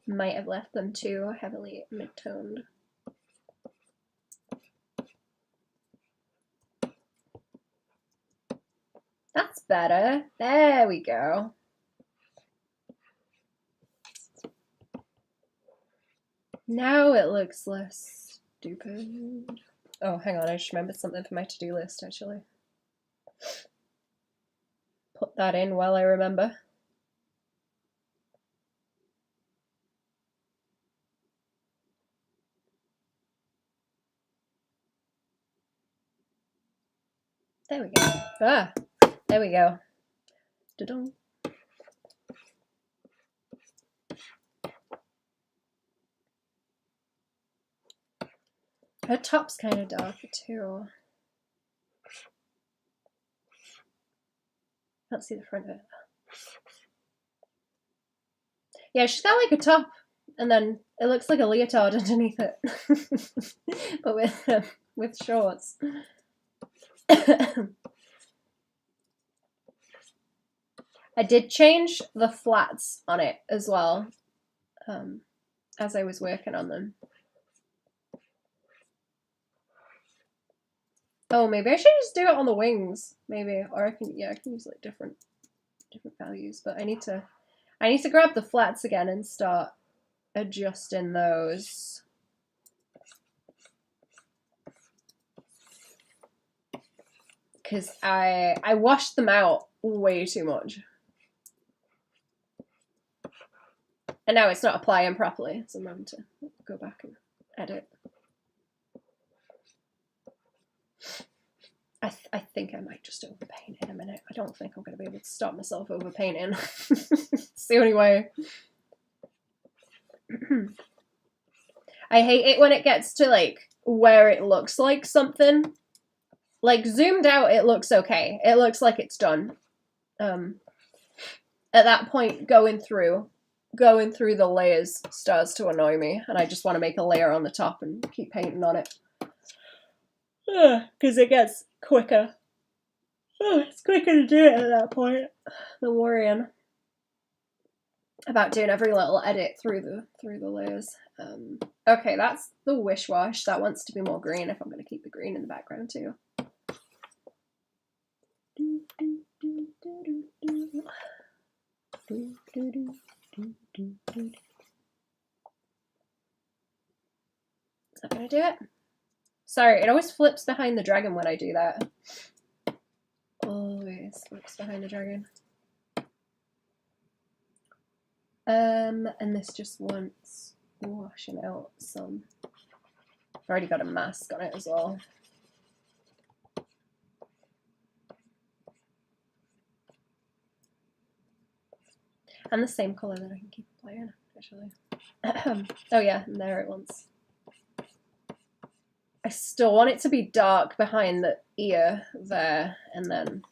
Might have left them too heavily mid-toned. That's better. There we go. Now it looks less stupid. Oh, hang on, I just remembered something for my to-do list, actually. Put that in while I remember. There we go. Ah, there we go. Da-dum. Her top's kind of darker too. Can't see the front of it. Yeah, she's got like a top, and then it looks like a leotard underneath it, but with shorts. I did change the flats on it as well, as I was working on them. Oh, maybe I should just do it on the wings, maybe, or I can use like different values. But I need to grab the flats again and start adjusting those. Because I washed them out way too much. And now it's not applying properly, so I'm having to go back and edit. I think I might just overpaint in a minute. I don't think I'm going to be able to stop myself overpainting. It's the only way. I hate it when it gets to like where it looks like something. Like zoomed out, it looks okay. It looks like it's done. At that point, going through the layers starts to annoy me, and I just want to make a layer on the top and keep painting on it. Because it gets quicker. It's quicker to do it at that point than worrying about doing every little edit through the layers. Okay, that's the wish wash. That wants to be more green if I'm going to keep the green in the background too. Is that going to do it? Sorry, it always flips behind the dragon when I do that. Always flips behind the dragon. And this just wants washing out some. I've already got a mask on it as well. And the same colour that I can keep applying, actually. Oh yeah, and there it wants. I still want it to be dark behind the ear there, and then,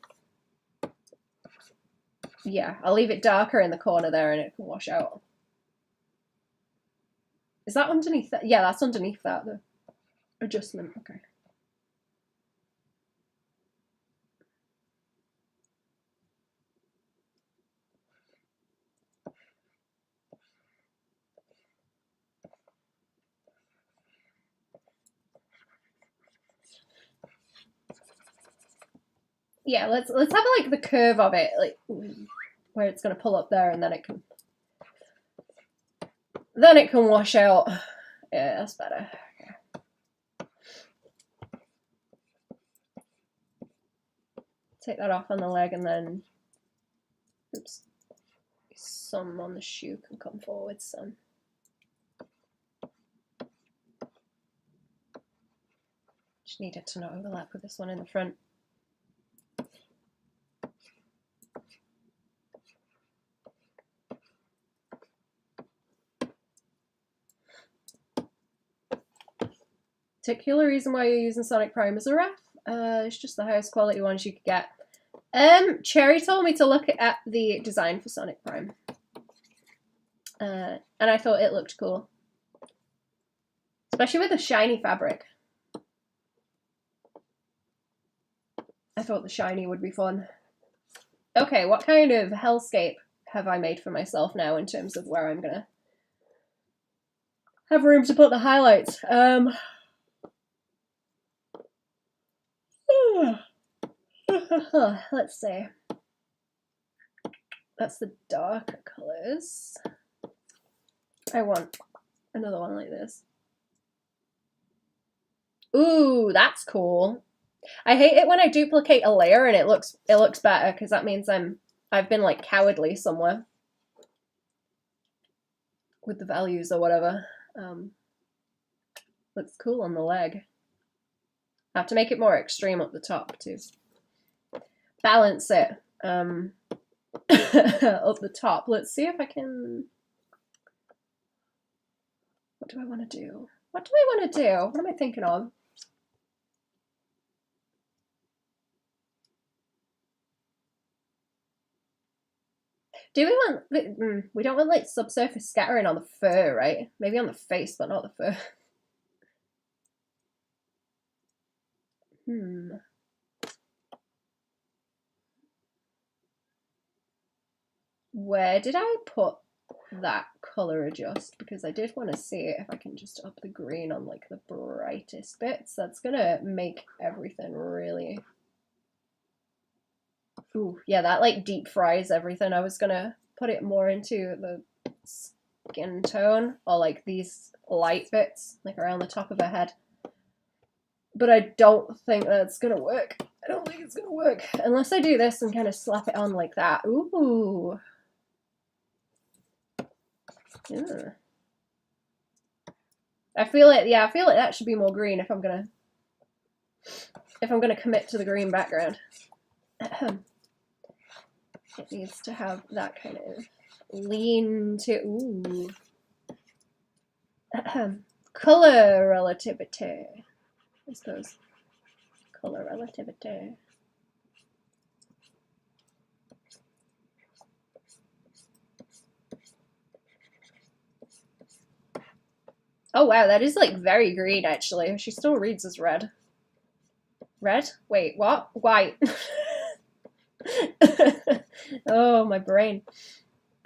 yeah, I'll leave it darker in the corner there and it can wash out. Is that underneath that? Yeah, that's underneath that, the adjustment, okay. Yeah, let's have like the curve of it, like where it's gonna pull up there, and then it can. Then it can wash out. Yeah, that's better. Okay. Take that off on the leg and then, oops, some on the shoe can come forward some. Just need it to not overlap with this one in the front. Particular reason why you're using Sonic Prime as a ref? It's just the highest quality ones you could get. Cherry told me to look at the design for Sonic Prime. And I thought it looked cool. Especially with the shiny fabric. I thought the shiny would be fun. Okay, what kind of hellscape have I made for myself now in terms of where I'm gonna have room to put the highlights? Let's see. That's the darker colours. I want another one like this. Ooh, that's cool. I hate it when I duplicate a layer and it looks better, because that means I've been like cowardly somewhere with the values or whatever. Looks cool on the leg. I have to make it more extreme up the top too. Balance it up the top. Let's see if I can. What do I want to do? What do I want to do? What am I thinking of? Do we want, we don't want like subsurface scattering on the fur, right? Maybe on the face, but not the fur. Where did I put that color adjust? Because I did want to see if I can just up the green on like the brightest bits. That's gonna make everything really... Ooh, yeah, that like deep fries everything. I was gonna put it more into the skin tone, or like these light bits, like around the top of her head. But I don't think that's gonna work. I don't think it's gonna work. Unless I do this and kind of slap it on like that. Ooh. Yeah. I feel like that should be more green if I'm gonna commit to the green background. It needs to have that kind of lean to, ooh. Color relativity, I suppose. Color relativity. Oh wow, that is like very green actually. She still reads as red. Red? Wait, what? White. Oh, my brain.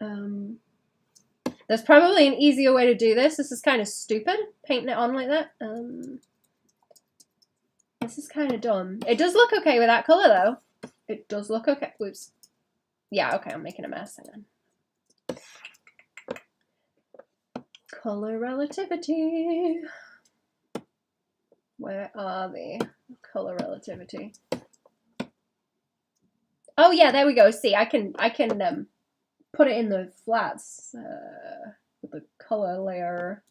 There's probably an easier way to do this. This is kind of stupid, painting it on like that. This is kind of dumb. It does look okay with that color though. It does look okay. Whoops. Yeah, okay, I'm making a mess. Hang on. Color relativity. Where are they? Color relativity. Oh yeah, there we go. See, I can put it in the flats with the color layer.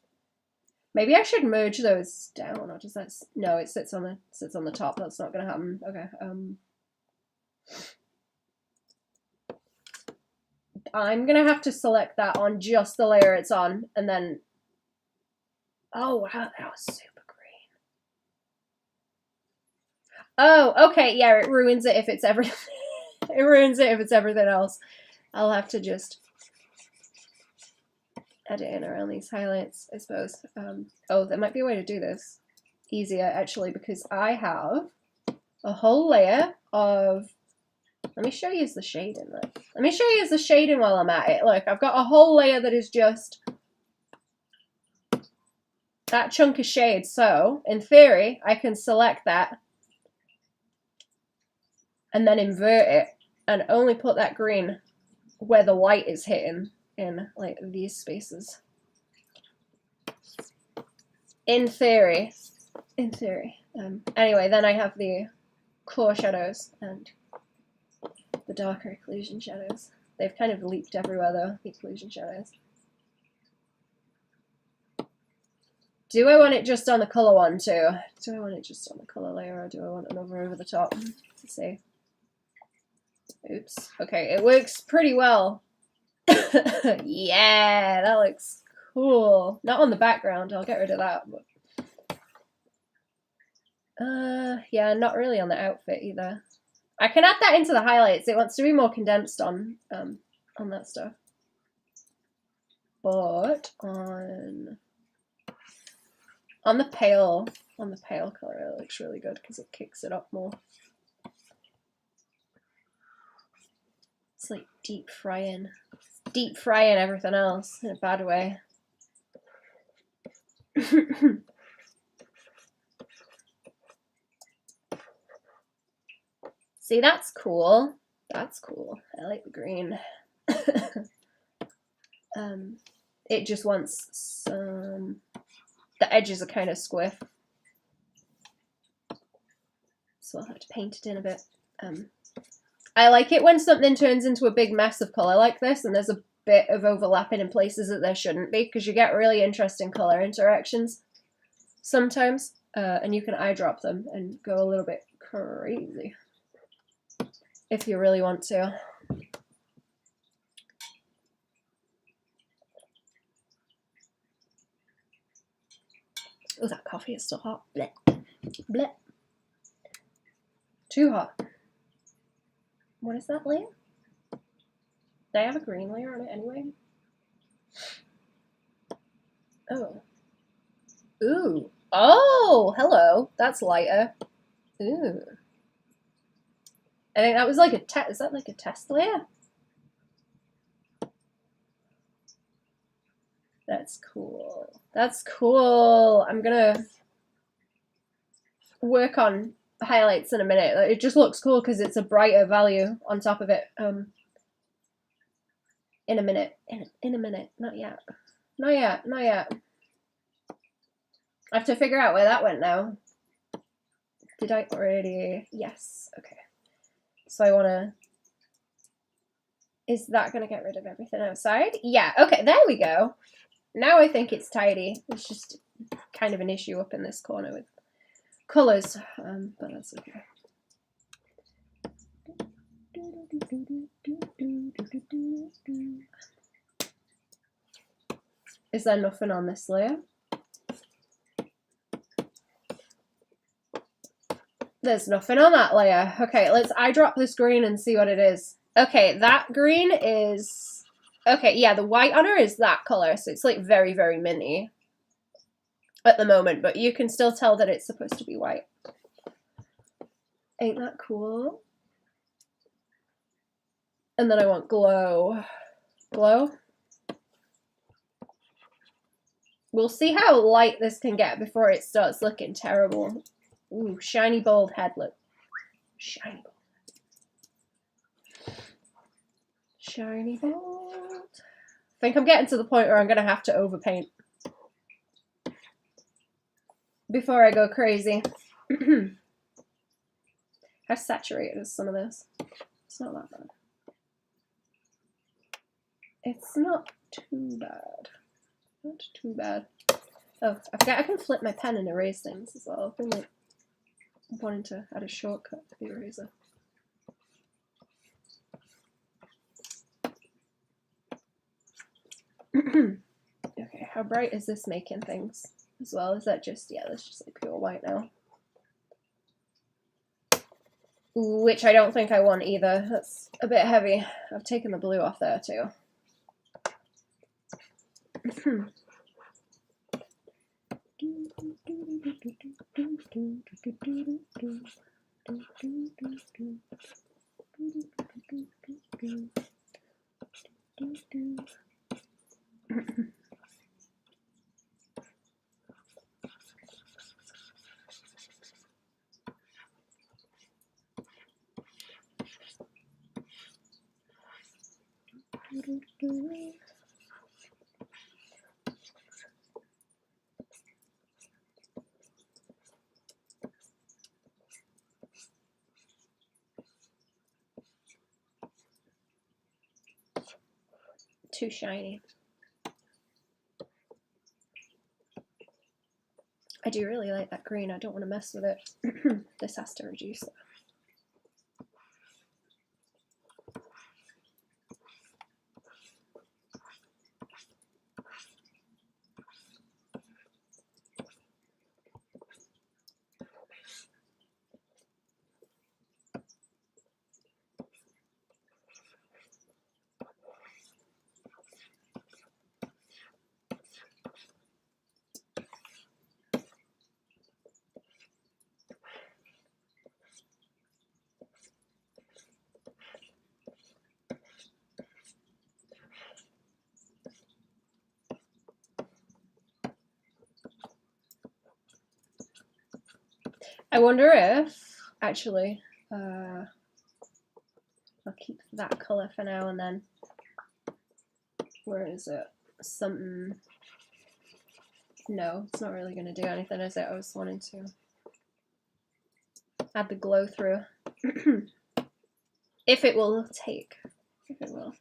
Maybe I should merge those down, or does that? No, it sits on the top. That's not gonna happen. Okay. I'm gonna have to select that on just the layer it's on, and then. Oh wow, that was super green. Oh, okay, yeah, it ruins it if it's everything. It ruins it if it's everything else. I'll have to just edit in around these highlights, I suppose. Oh, there might be a way to do this easier, actually, because I have a whole layer of... Let me show you the shading. Let me show you the shading while I'm at it. Look, I've got a whole layer that is just that chunk of shade. So, in theory, I can select that and then invert it and only put that green where the white is hitting in like these spaces. In theory. In theory. Anyway, then I have the core shadows and the darker occlusion shadows. They've kind of leaked everywhere though, the occlusion shadows. Do I want it just on the colour one too? Do I want it just on the colour layer, or do I want another over the top? Let's see. Oops. Okay, it works pretty well. Yeah, that looks cool. Not on the background, I'll get rid of that. But... yeah, not really on the outfit either. I can add that into the highlights. It wants to be more condensed on that stuff. But on the pale color, it looks really good because it kicks it up more. It's like deep frying everything else in a bad way. See, that's cool. That's cool. I like the green. It just wants some... The edges are kind of squiff. So I'll have to paint it in a bit. I like it when something turns into a big mess of colour like this and there's a bit of overlapping in places that there shouldn't be, because you get really interesting colour interactions sometimes, and you can eyedrop them and go a little bit crazy if you really want to. Oh, that coffee is still hot. Blech. Blech. Too hot. What is that layer? Did I have a green layer on it anyway? Oh. Ooh. Oh, hello. That's lighter. Ooh. I think that was like a test. Is that like a test layer? That's cool. That's cool. I'm gonna work on highlights in a minute. It just looks cool because it's a brighter value on top of it. In a minute. In a minute. Not yet. Not yet. Not yet. I have to figure out where that went now. Did I already? Yes. Okay. So I want to... Is that going to get rid of everything outside? Yeah. Okay. There we go. Now I think it's tidy. It's just kind of an issue up in this corner with colours, but that's okay. Is there nothing on this layer? There's nothing on that layer. Okay, let's eyedrop this green and see what it is. Okay, that green is... Okay, yeah, the white on her is that colour, so it's like very, very minty at the moment, but you can still tell that it's supposed to be white. Ain't that cool? And then I want glow. Glow? We'll see how light this can get before it starts looking terrible. Ooh, shiny bold head look. Shiny bold. Shiny bold. I think I'm getting to the point where I'm going to have to overpaint before I go crazy. How saturated is some of this? It's not that bad. It's not too bad. Not too bad. Oh, I forgot I can flip my pen and erase things as well. I've been like wanting to add a shortcut to the eraser. Okay, how bright is this making things as well? Is that just, yeah, that's just like pure white now. Which I don't think I want either. That's a bit heavy. I've taken the blue off there too. too shiny. I do really like that green. I don't want to mess with it. This has to reduce it. I wonder if, actually, I'll keep that colour for now, and then, where is it? Something, no, it's not really going to do anything, is it? I was wanting to add the glow through. If it will take, if it will.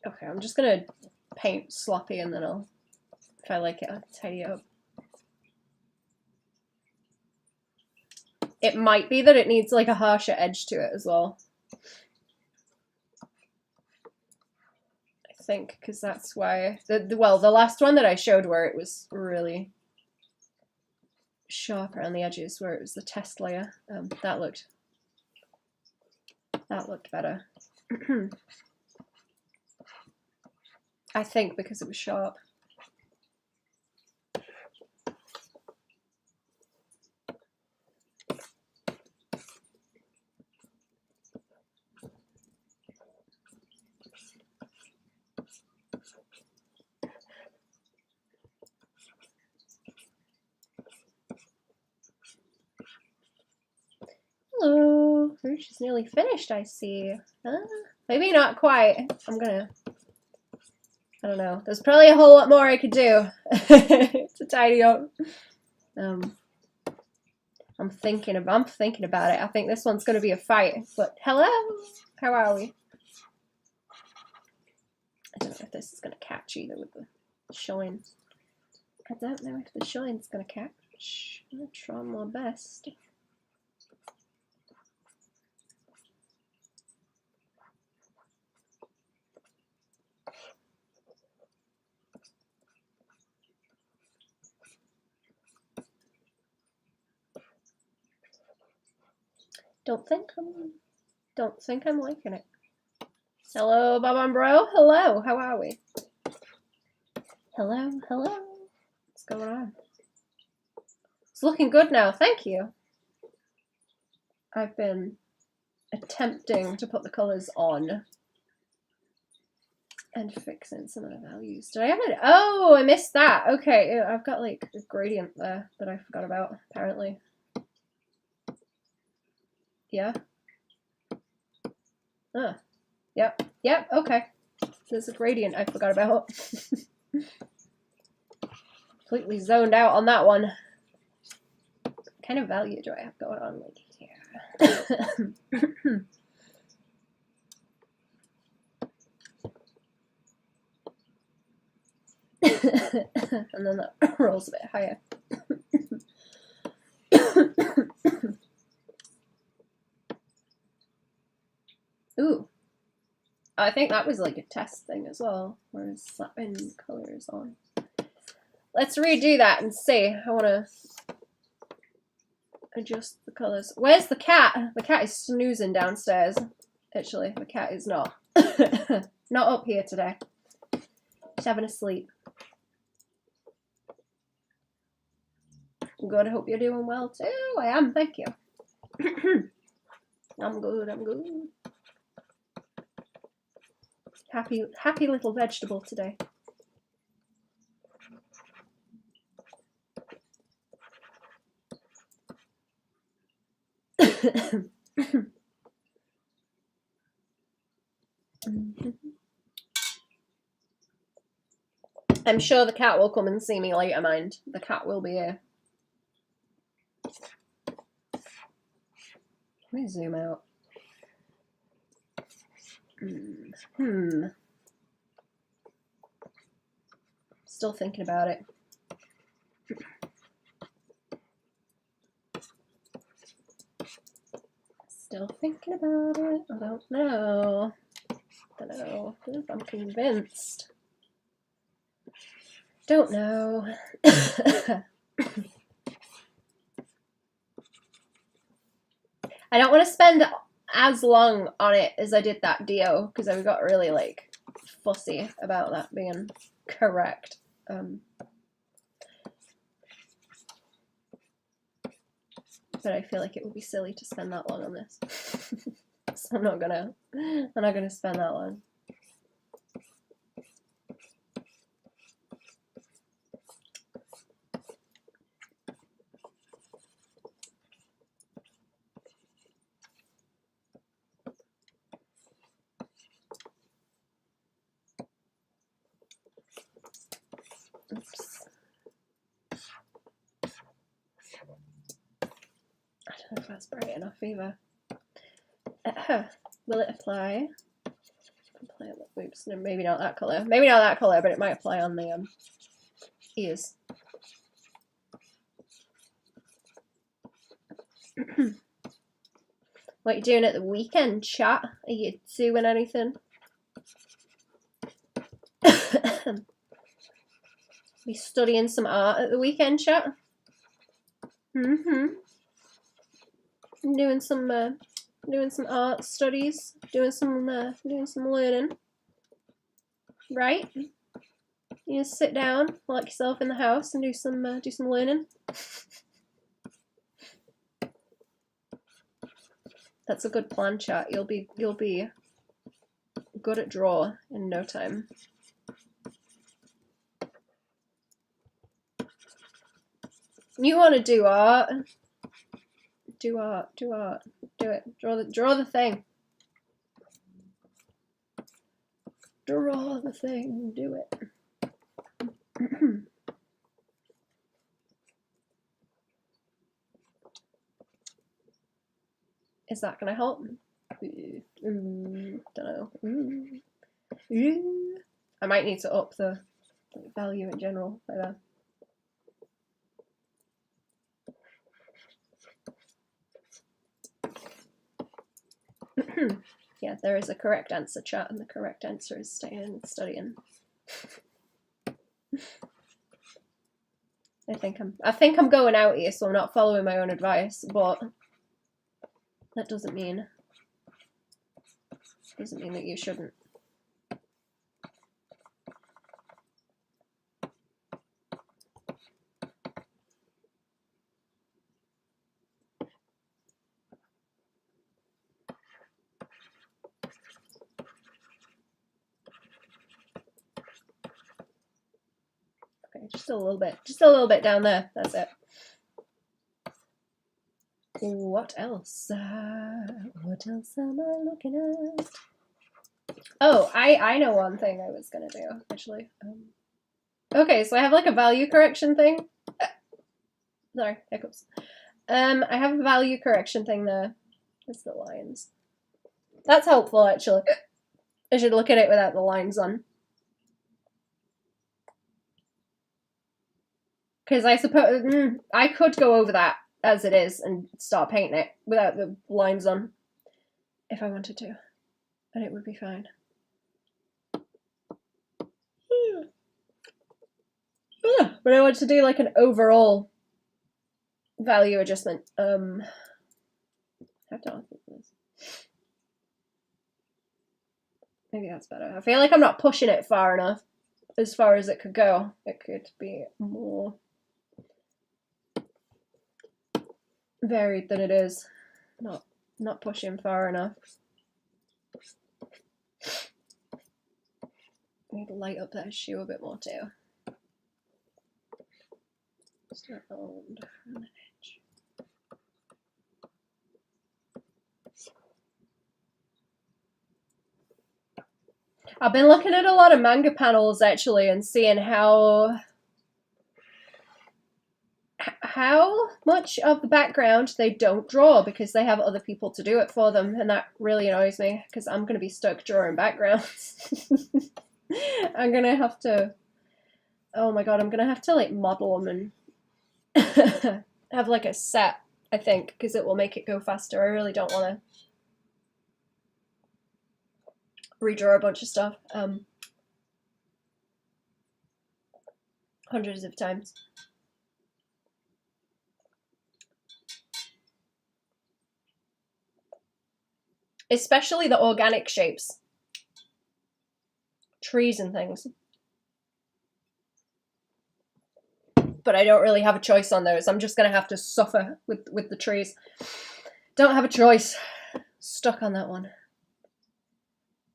Okay, I'm just gonna paint sloppy and then I'll, if I like it, I'll tidy it up. It might be that it needs like a harsher edge to it as well. I think, because that's why, well, the last one that I showed where it was really sharp around the edges, where it was the test layer, that looked better. I think because it was sharp. Hello, Rouge is nearly finished, I see. Maybe not quite. I don't know. There's probably a whole lot more I could do to tidy up. I'm thinking about it. I think this one's going to be a fight. But hello, how are we? I don't know if this is going to catch either with the shine. I don't know if the shine's going to catch. I'm going to try my best. Don't think I'm liking it. Hello, Baban bro. Hello, how are we? Hello. What's going on? It's looking good now, thank you. I've been attempting to put the colours on and fixing some of the values. Did I have it? Oh, I missed that. Okay, I've got like a gradient there that I forgot about, apparently. Yeah. Yep, okay. There's a gradient I forgot about. Completely zoned out on that one. What kind of value do I have going on like here? And then that rolls a bit higher. Ooh. I think that was like a test thing as well, where slapping colors on. Let's redo that and see. I want to adjust the colors. Where's the cat? The cat is snoozing downstairs. Actually, the cat is not. Not up here today. She's having a sleep. Good, I hope you're doing well too. I am, thank you. I'm good. Happy little vegetable today. I'm sure the cat will come and see me later, mind. The cat will be here. Let me zoom out. Still thinking about it. Still thinking about it. I don't know. I don't know if I'm convinced. Don't know. I don't want to spend as long on it as I did that Dio, because I got really like fussy about that being correct. But I feel like it would be silly to spend that long on this. So I'm not gonna spend that long. Oops. I don't know if that's bright enough either. Will it apply? Apply on the, oops, no, maybe not that colour. Maybe not that colour, but it might apply on the ears. What are you doing at the weekend, chat? Are you doing anything? Be studying some art at the weekend, chat? Doing some art studies, doing some learning. Right? You just sit down, lock yourself in the house, and do some learning. That's a good plan, chat. You'll be good at draw in no time. You want to do art? Do art. Do it. Draw the thing. Draw the thing. Do it. Is that gonna help? Don't know. I might need to up the value in general like that. Yeah, there is a correct answer, chat, and the correct answer is staying and studying. I think I'm going out here, so I'm not following my own advice, but that doesn't mean that you shouldn't. Okay, just a little bit down there. That's it. What else? What else am I looking at? Oh, I know one thing I was gonna do actually. Okay, so I have like a value correction thing. Sorry, hiccups. I have a value correction thing there. It's the lines. That's helpful actually. I should look at it without the lines on. Because I suppose I could go over that as it is and start painting it without the lines on if I wanted to, and it would be fine. But I want to do like an overall value adjustment. How do I think this? Maybe that's better. I feel like I'm not pushing it far enough as far as it could go. It could be more varied than it is. Not pushing far enough. I need to light up that shoe a bit more too. Start on the edge. I've been looking at a lot of manga panels actually and seeing how much of the background they don't draw because they have other people to do it for them, and that really annoys me because I'm going to be stuck drawing backgrounds. I'm going to have to, oh my god, I'm going to have to like model them and have like a set, I think, because it will make it go faster. I really don't want to redraw a bunch of stuff hundreds of times. Especially the organic shapes. Trees and things. But I don't really have a choice on those. I'm just going to have to suffer with the trees. Don't have a choice. Stuck on that one.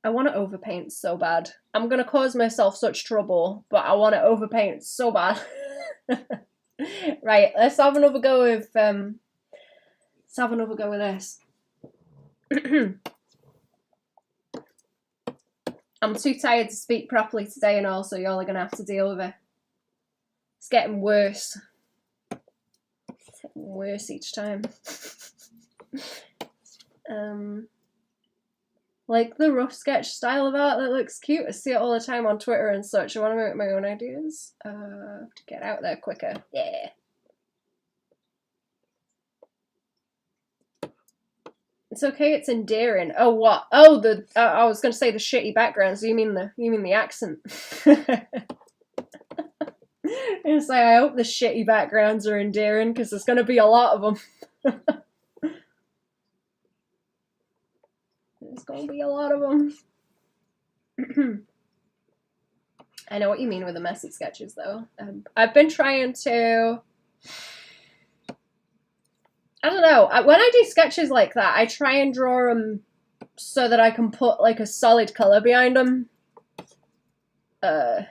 I want to overpaint so bad. I'm going to cause myself such trouble, but I want to overpaint so bad. Right, let's have another go with this. I'm too tired to speak properly today and all, so y'all are going to have to deal with it. It's getting worse. It's getting worse each time. Like the rough sketch style of art that looks cute. I see it all the time on Twitter and such. I want to make my own ideas. To get out there quicker. Yeah. It's okay, it's endearing. Oh, what? Oh, I was going to say the shitty backgrounds. You mean the accent? It's like, I hope the shitty backgrounds are endearing, because there's going to be a lot of them. There's going to be a lot of them. I know what you mean with the messy sketches, though. I've been trying to... I don't know, when I do sketches like that, I try and draw them so that I can put like a solid colour behind them. And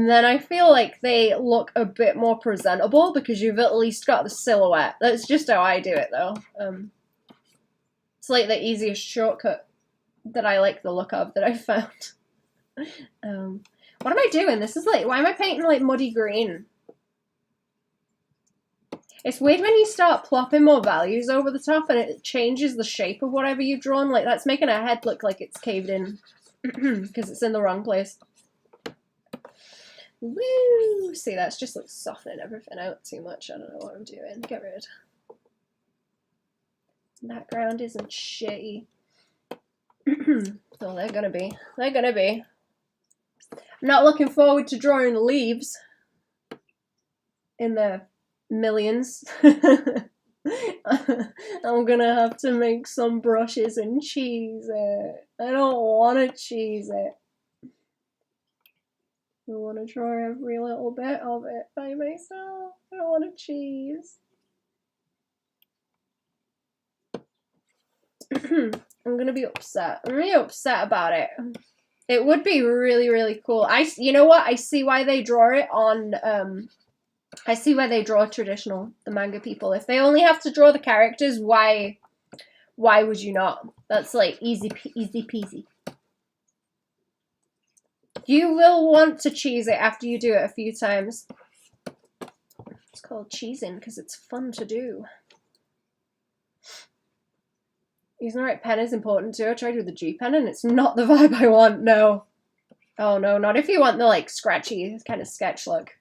then I feel like they look a bit more presentable because you've at least got the silhouette. That's just how I do it though. It's like the easiest shortcut that I like the look of that I found. What am I doing? This is like, why am I painting like muddy green? It's weird when you start plopping more values over the top and it changes the shape of whatever you've drawn. Like, that's making a head look like it's caved in because it's in the wrong place. Woo! See, that's just like softening everything out too much. I don't know what I'm doing. Get rid. Background isn't shitty. Oh, they're gonna be. They're gonna be. I'm not looking forward to drawing leaves in the millions. I'm gonna have to make some brushes and cheese it. I don't want to cheese it. I want to draw every little bit of it by myself. I don't want to cheese. I'm gonna be upset. I'm really upset about it. It would be really, really cool. You know what? I see why they draw it on, I see why they draw traditional, the manga people. If they only have to draw the characters, why would you not? That's like easy peasy. You will want to cheese it after you do it a few times. It's called cheesing because it's fun to do. Using the right pen is important too. I tried with the G pen and it's not the vibe I want, no. Oh no, not if you want the like scratchy kind of sketch look.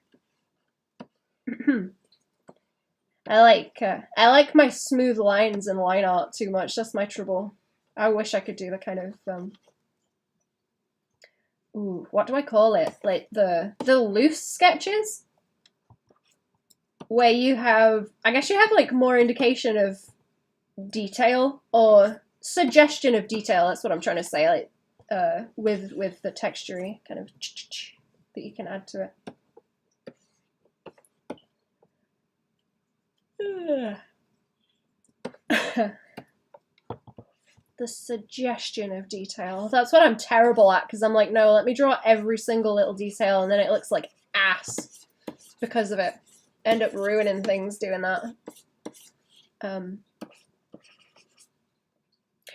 I like my smooth lines and line art too much. That's my trouble. I wish I could do the kind of ooh, what do I call it? Like the loose sketches where you have, I guess you have like more indication of detail or suggestion of detail. That's what I'm trying to say. Like with the texture kind of that you can add to it. The suggestion of detail. That's what I'm terrible at because I'm like, no, let me draw every single little detail and then it looks like ass because of it. End up ruining things doing that.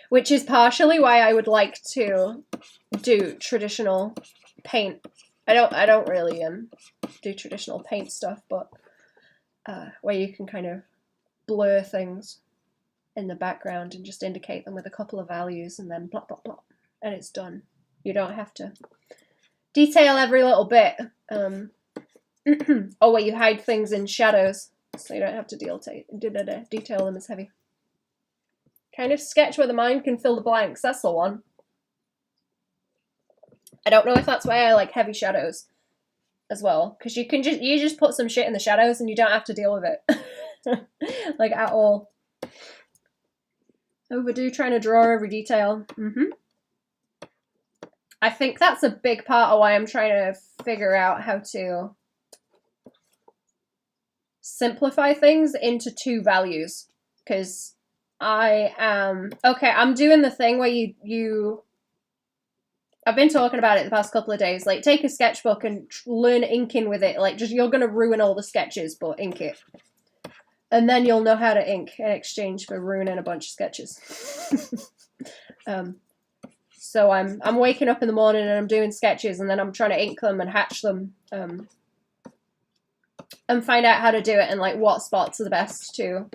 Which is partially why I would like to do traditional paint. I don't really do traditional paint stuff, but where you can kind of blur things in the background and just indicate them with a couple of values and then blah blah blah, and it's done. You don't have to detail every little bit. Oh, where you hide things in shadows, so you don't have to detail them as heavy. Kind of sketch where the mind can fill the blanks. That's the one. I don't know if that's why I like heavy shadows as well, because you just put some shit in the shadows and you don't have to deal with it. Like at all. Overdo trying to draw every detail. I think that's a big part of why I'm trying to figure out how to simplify things into 2 values, because I'm doing the thing where I've been talking about it the past couple of days, like take a sketchbook and learn inking with it, like just you're gonna ruin all the sketches but ink it, and then you'll know how to ink in exchange for ruining a bunch of sketches. So I'm waking up in the morning and I'm doing sketches, and then I'm trying to ink them and hatch them, and find out how to do it and like what spots are the best to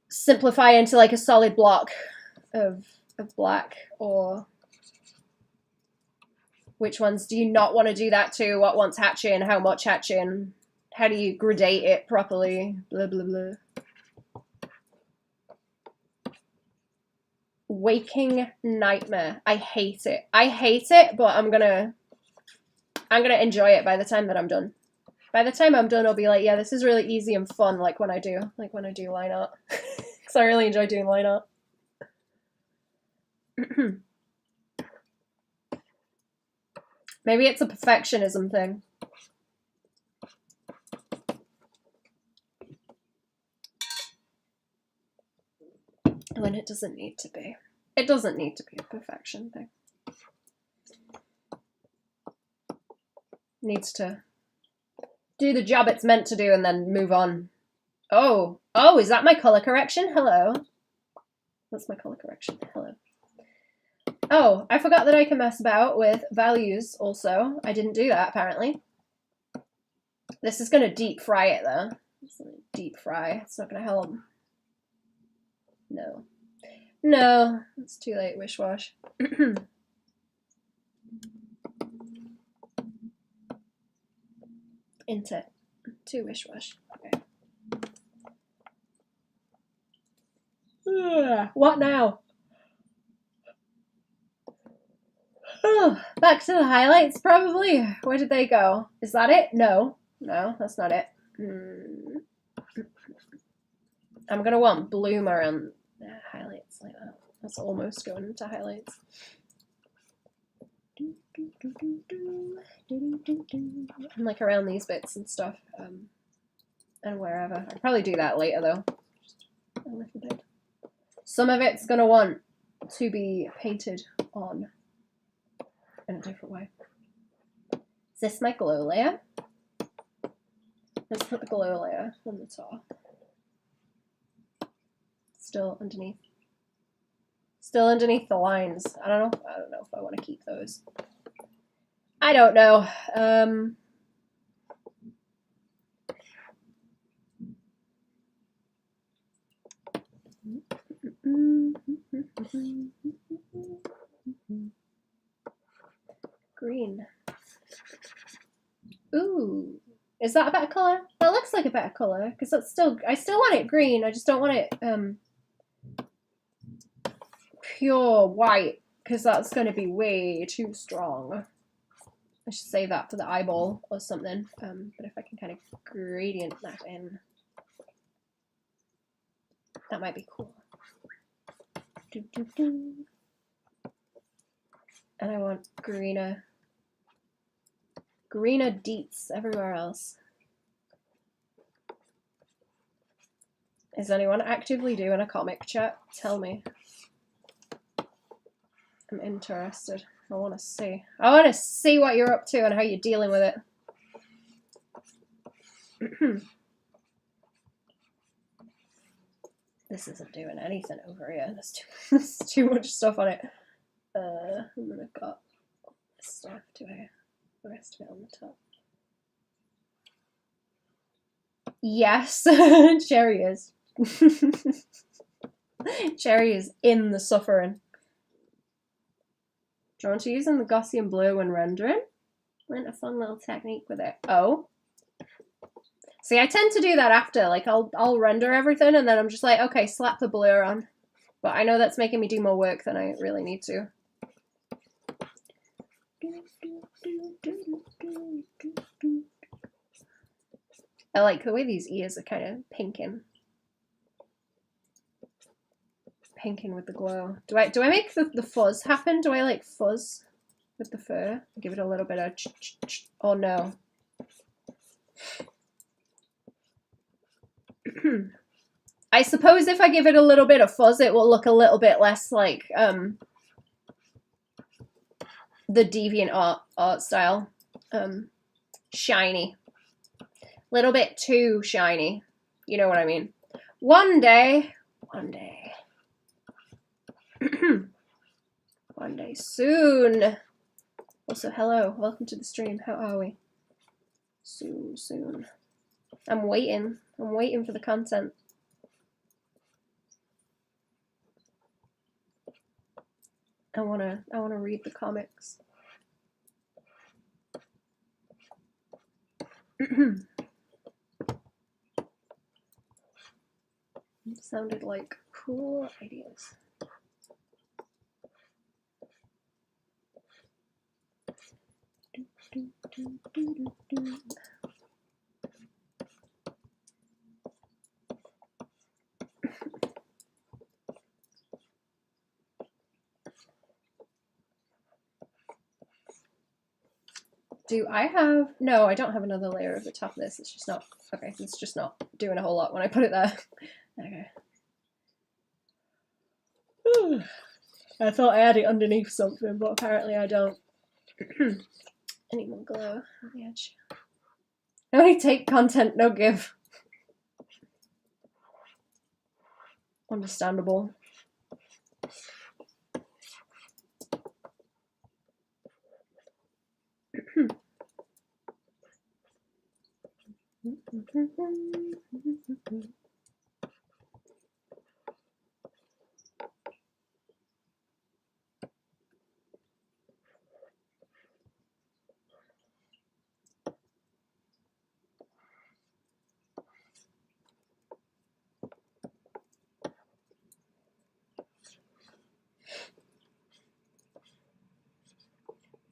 simplify into like a solid block of black, or which ones do you not want to do that to, what wants hatching, how much hatching, how do you gradate it properly, blah blah blah. Waking nightmare. I hate it. But I'm gonna enjoy it by the time that I'm done. By the time I'm done, I'll be like, yeah, this is really easy and fun, like when I do line art. Because I really enjoy doing line art. Maybe it's a perfectionism thing. When it doesn't need to be. It doesn't need to be a perfection thing. It needs to do the job it's meant to do and then move on. Oh, is that my color correction? Hello. That's my color correction. Hello. Oh, I forgot that I can mess about with values also. I didn't do that, apparently. This is going to deep fry it, though. Deep fry. It's not going to help. No. No, it's too late, wish wash. Into to wish wash. Okay. What now? Oh, back to the highlights, probably. Where did they go? Is that it? No, that's not it. I'm gonna want bloom around highlights like that. That's almost going into highlights. And like around these bits and stuff, and wherever. I'll probably do that later though. Just a little bit. Some of it's gonna want to be painted on in a different way. Is this my glow layer? Let's put the glow layer on the top. Still underneath. Still underneath the lines. I don't know if I want to keep those. I don't know. Green. Ooh. Is that a better color? That looks like a better color because that's still. I still want it green. I just don't want it pure white because that's going to be way too strong. I should save that for the eyeball or something. But if I can kind of gradient that in, that might be cool. And I want greener deets everywhere else. Is anyone actively doing a comic chat? Tell me. I'm interested. I want to see. I want to see what you're up to and how you're dealing with it. This isn't doing anything over here. There's too much stuff on it. And then I've got stuff to the rest of it on the top. Yes, Cherry is. Cherry is in the suffering. Drawn to using the Gaussian blur when rendering. Learned a fun little technique with it. Oh. See, I tend to do that after. Like, I'll render everything and then I'm just like, okay, slap the blur on. But I know that's making me do more work than I really need to. I like the way these ears are kind of pinking. Pinking with the glow. Do I make the fuzz happen? Do I like fuzz with the fur? Give it a little bit of oh no. I suppose if I give it a little bit of fuzz, it will look a little bit less like the deviant art style. Shiny. Little bit too shiny. You know what I mean? One day. One day soon. Also, hello. Welcome to the stream. How are we? Soon. I'm waiting. I'm waiting for the content. I wanna read the comics. Sounded like cool ideas. Do I have... No, I don't have another layer over the top of this. It's just not... Okay, it's just not doing a whole lot when I put it there. Okay. I thought I had it underneath something, but apparently I don't. I need more glow on the edge. Only take content, no give. Understandable.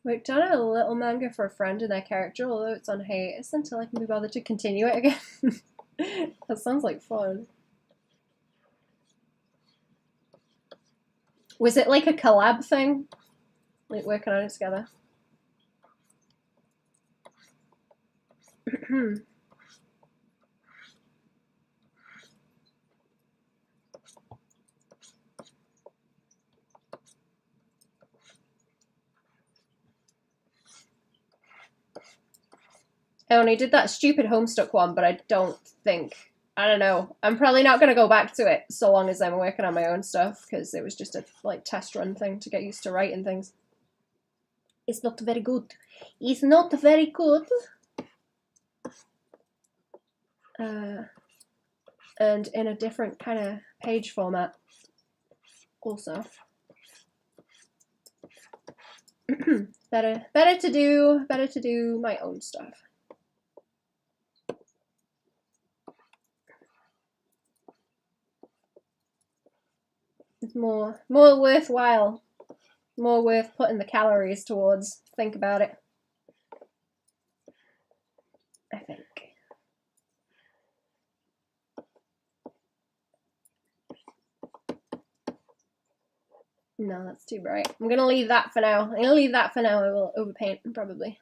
Worked on a little manga for a friend and their character, although it's on hiatus until I can be bothered to continue it again. That sounds like fun. Was it like a collab thing? Like working on it together? I only did that stupid Homestuck one, but I don't know. I'm probably not going to go back to it so long as I'm working on my own stuff, because it was just a like test run thing to get used to writing things. It's not very good. It's not very good. And in a different kind of page format also. better to do my own stuff. It's more worthwhile, more worth putting the calories towards. Think about it. I think. No, that's too bright. I'm gonna leave that for now. I will overpaint probably.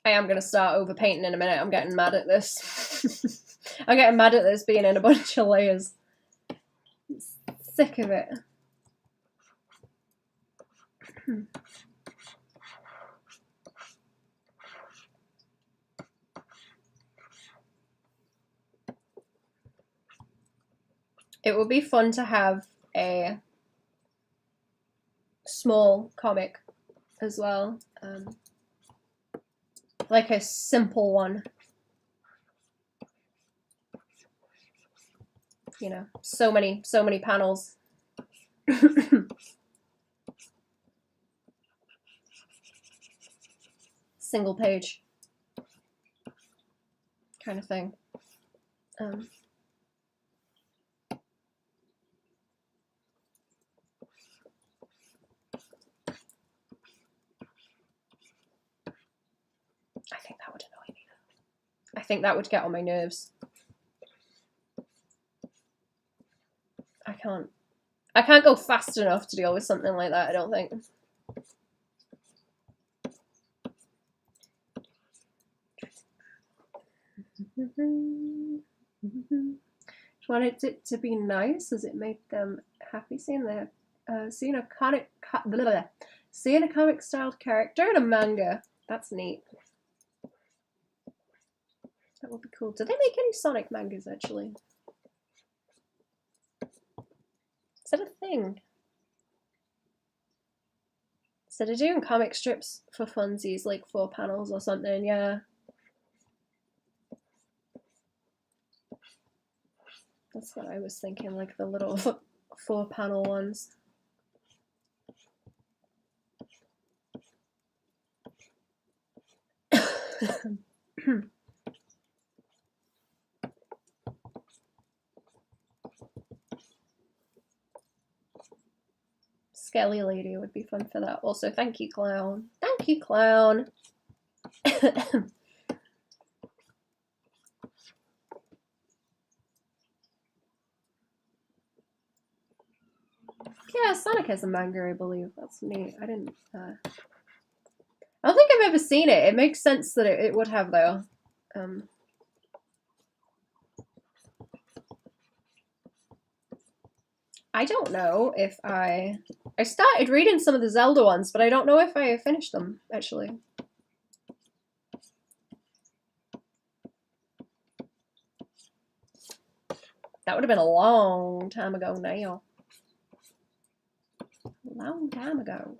I am going to start overpainting in a minute. I'm getting mad at this. I'm getting mad at this being in a bunch of layers. I'm sick of it. It would be fun to have a small comic as well, like a simple one. You know, so many panels. Single page kind of thing. I think that would annoy me. I think that would get on my nerves. I can't go fast enough to deal with something like that, I don't think. Just wanted it to be nice as it made them happy seeing a comic styled character in a manga. That's neat. That would be cool. Do they make any Sonic mangas actually? Is that a thing? So they're doing comic strips for funsies, like 4 panels or something, yeah. That's what I was thinking, like the little 4-panel ones. Skelly Lady would be fun for that. Also, thank you, Clown. Thank you, Clown. Yeah, Sonic has a manga, I believe. That's neat. I don't think I've ever seen it. It makes sense that it would have, though. I don't know if I started reading some of the Zelda ones, but I don't know if I finished them, actually. That would have been a long time ago now. A long time ago.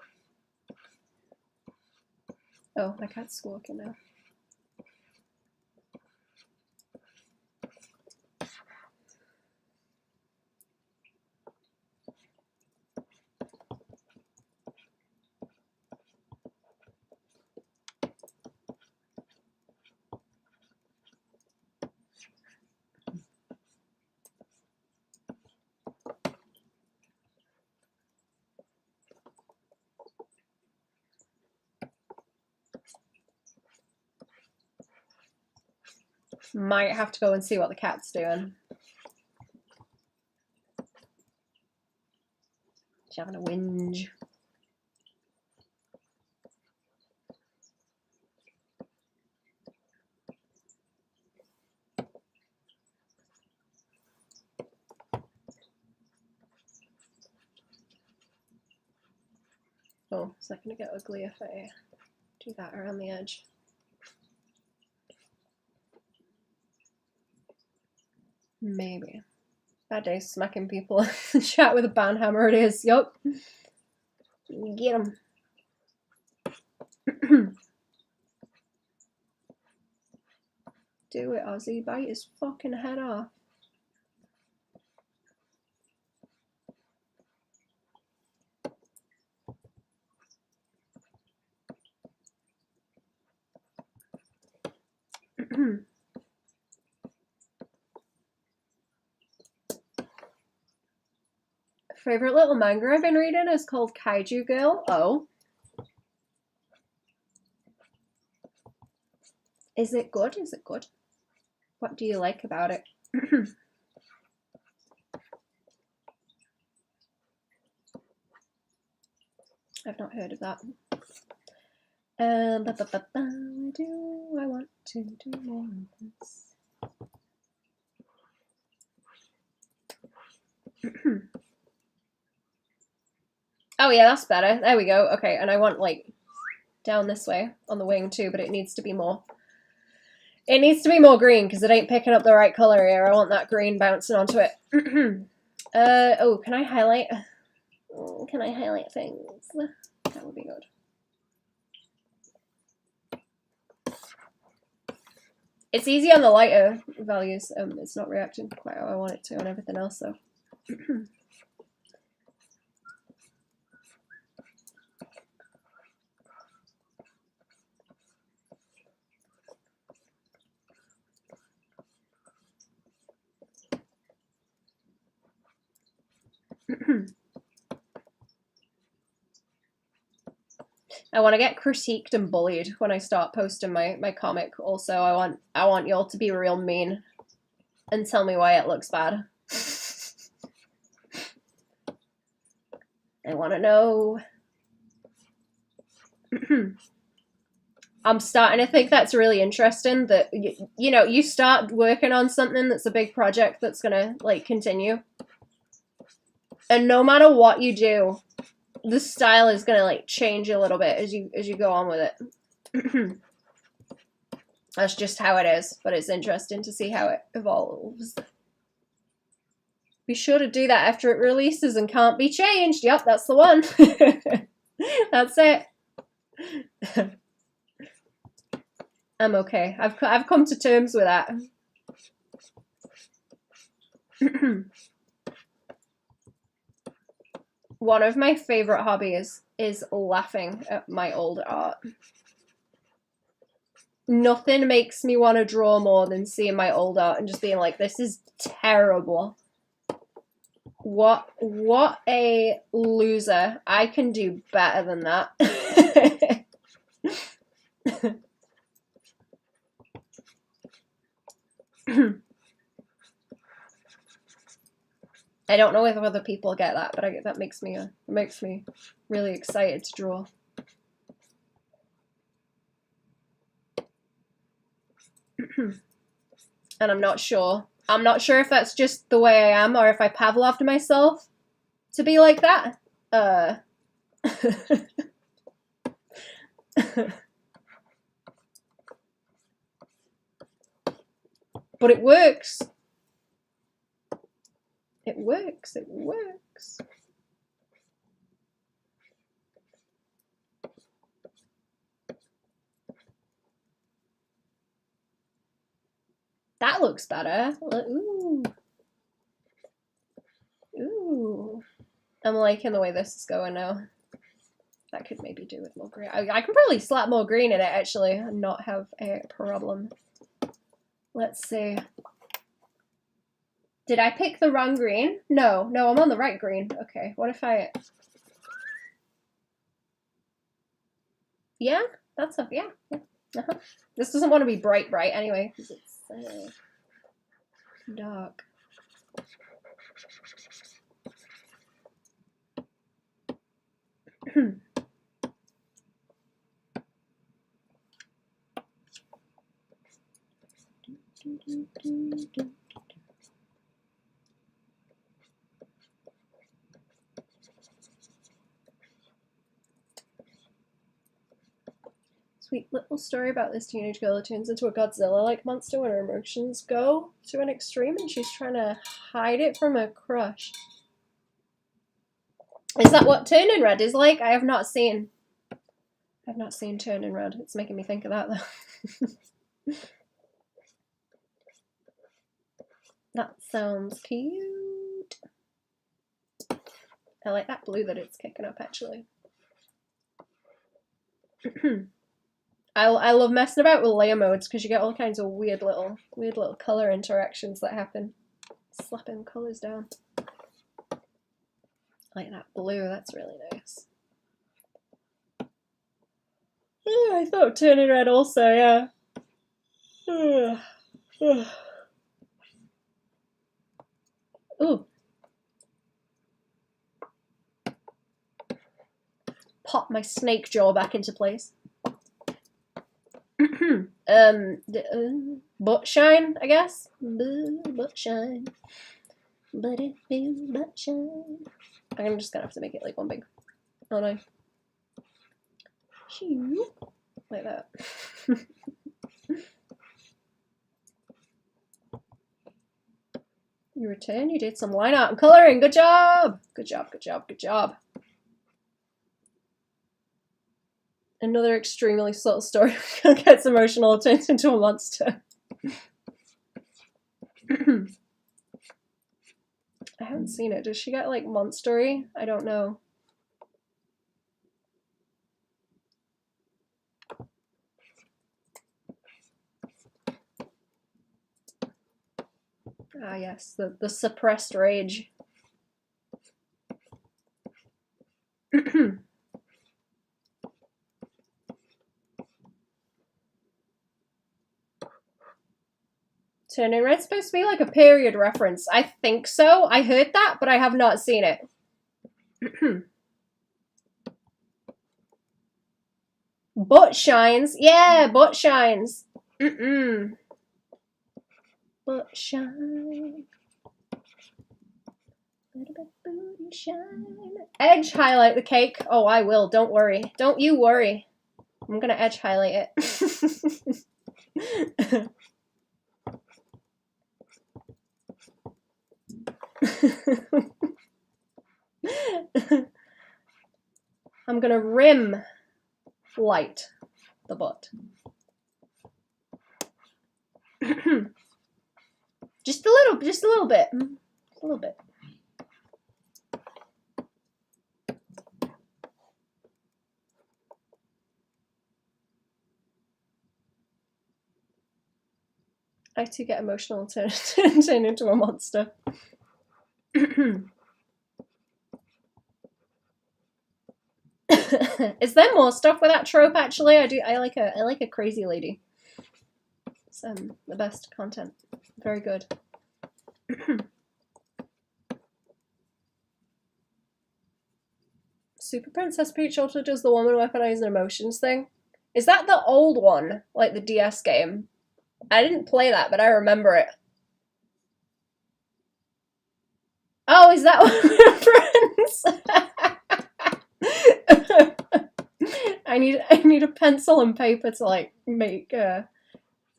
Oh, my cat's squawking now. Might have to go and see what the cat's doing. She's having a whinge. Oh, is that going to get ugly if I do that around the edge? Maybe. Bad day smacking people in chat with a banhammer it is. Yup. Get him. Do it, Ozzy. Bite his fucking head off. Favorite little manga I've been reading is called Kaiju Girl. Oh. Is it good? Is it good? What do you like about it? I've not heard of that. Do I want to do more of this? Oh yeah, that's better. There we go. Okay, and I want like down this way on the wing too, but it needs to be more. It needs to be more green because it ain't picking up the right color here. I want that green bouncing onto it. Oh, can I highlight? Can I highlight things? That would be good. It's easy on the lighter values. It's not reacting quite how I want it to on everything else, though. I want to get critiqued and bullied when I start posting my comic. Also, I want y'all to be real mean and tell me why it looks bad. I want to know. I'm starting to think that's really interesting, that you know, you start working on something that's a big project that's gonna like continue, and no matter what you do, the style is gonna like change a little bit as you go on with it. That's just how it is, but it's interesting to see how it evolves. Be sure to do that after it releases and can't be changed. Yep, that's the one. That's it. I'm okay. I've come to terms with that. One of my favorite hobbies is laughing at my old art. Nothing makes me want to draw more than seeing my old art and just being like, this is terrible. What a loser. I can do better than that. I don't know if other people get that, but that makes me really excited to draw. And I'm not sure if that's just the way I am or if I Pavloved myself to be like that. But it works. It works. It works. That looks better. Ooh. Ooh. I'm liking the way this is going now. That could maybe do with more green. I can probably slap more green in it, actually, and not have a problem. Let's see. Did I pick the wrong green? No, I'm on the right green. Okay, what if I... Yeah, that's a... Yeah. Uh-huh. This doesn't want to be bright anyway, because it's dark. Sweet little story about this teenage girl who turns into a Godzilla-like monster when her emotions go to an extreme and she's trying to hide it from her crush. Is that what Turning Red is like? I have not seen Turning Red. It's making me think of that though. That sounds cute. I like that blue that it's kicking up actually. I love messing about with layer modes because you get all kinds of weird little color interactions that happen. Slapping colors down. Like that blue, that's really nice. Oh, I thought Turning Red also, yeah. Ooh. Pop my snake jaw back into place. Butt shine, I guess. Butt shine. But it feels butt shine. I'm just gonna have to make it like one big. Oh no. Like that. You return, you did some line art and colouring. Good job! Good job, good job, good job. Another extremely subtle story gets emotional, turns into a monster. I haven't seen it. Does she get like monstery? I don't know. Ah yes, the suppressed rage. Turning Red's supposed to be like a period reference. I think so. I heard that, but I have not seen it. Butt shines. Yeah, butt shines. Butt shine. Little bit booty shine. Edge highlight the cake. Oh, I will. Don't worry. Don't you worry. I'm gonna edge highlight it. I'm gonna rim light the butt. just a little bit. Just a little bit. I too get emotional and turn into a monster. Is there more stuff with that trope? Actually, I like a crazy lady. It's the best content. Very good. Super Princess Peach also does the woman weaponizing emotions thing. Is that the old one, like the DS game? I didn't play that, but I remember it. Oh, is that one friends? I need a pencil and paper to like make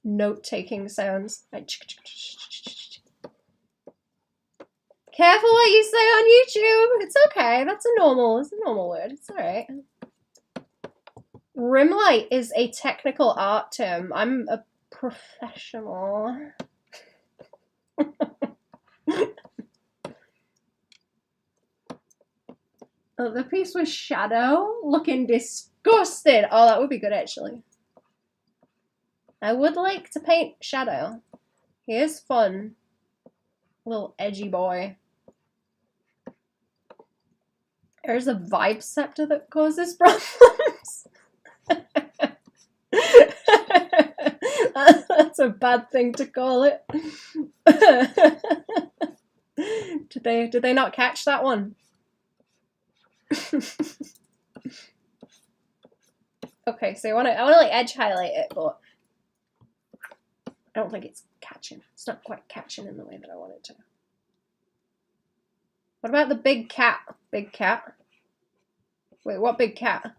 note-taking sounds. Like, careful what you say on YouTube. It's okay. It's a normal word. It's alright. Rim light is a technical art term. I'm a professional. Oh, the piece with Shadow looking disgusted. Oh, that would be good actually. I would like to paint Shadow. He is fun. Little edgy boy. There's a vibe scepter that causes problems. That's a bad thing to call it. Did they not catch that one? Okay, so I wanna like edge highlight it, but I don't think it's catching. It's not quite catching in the way that I want it to. What about the big cat? Big cat? Wait, what big cat?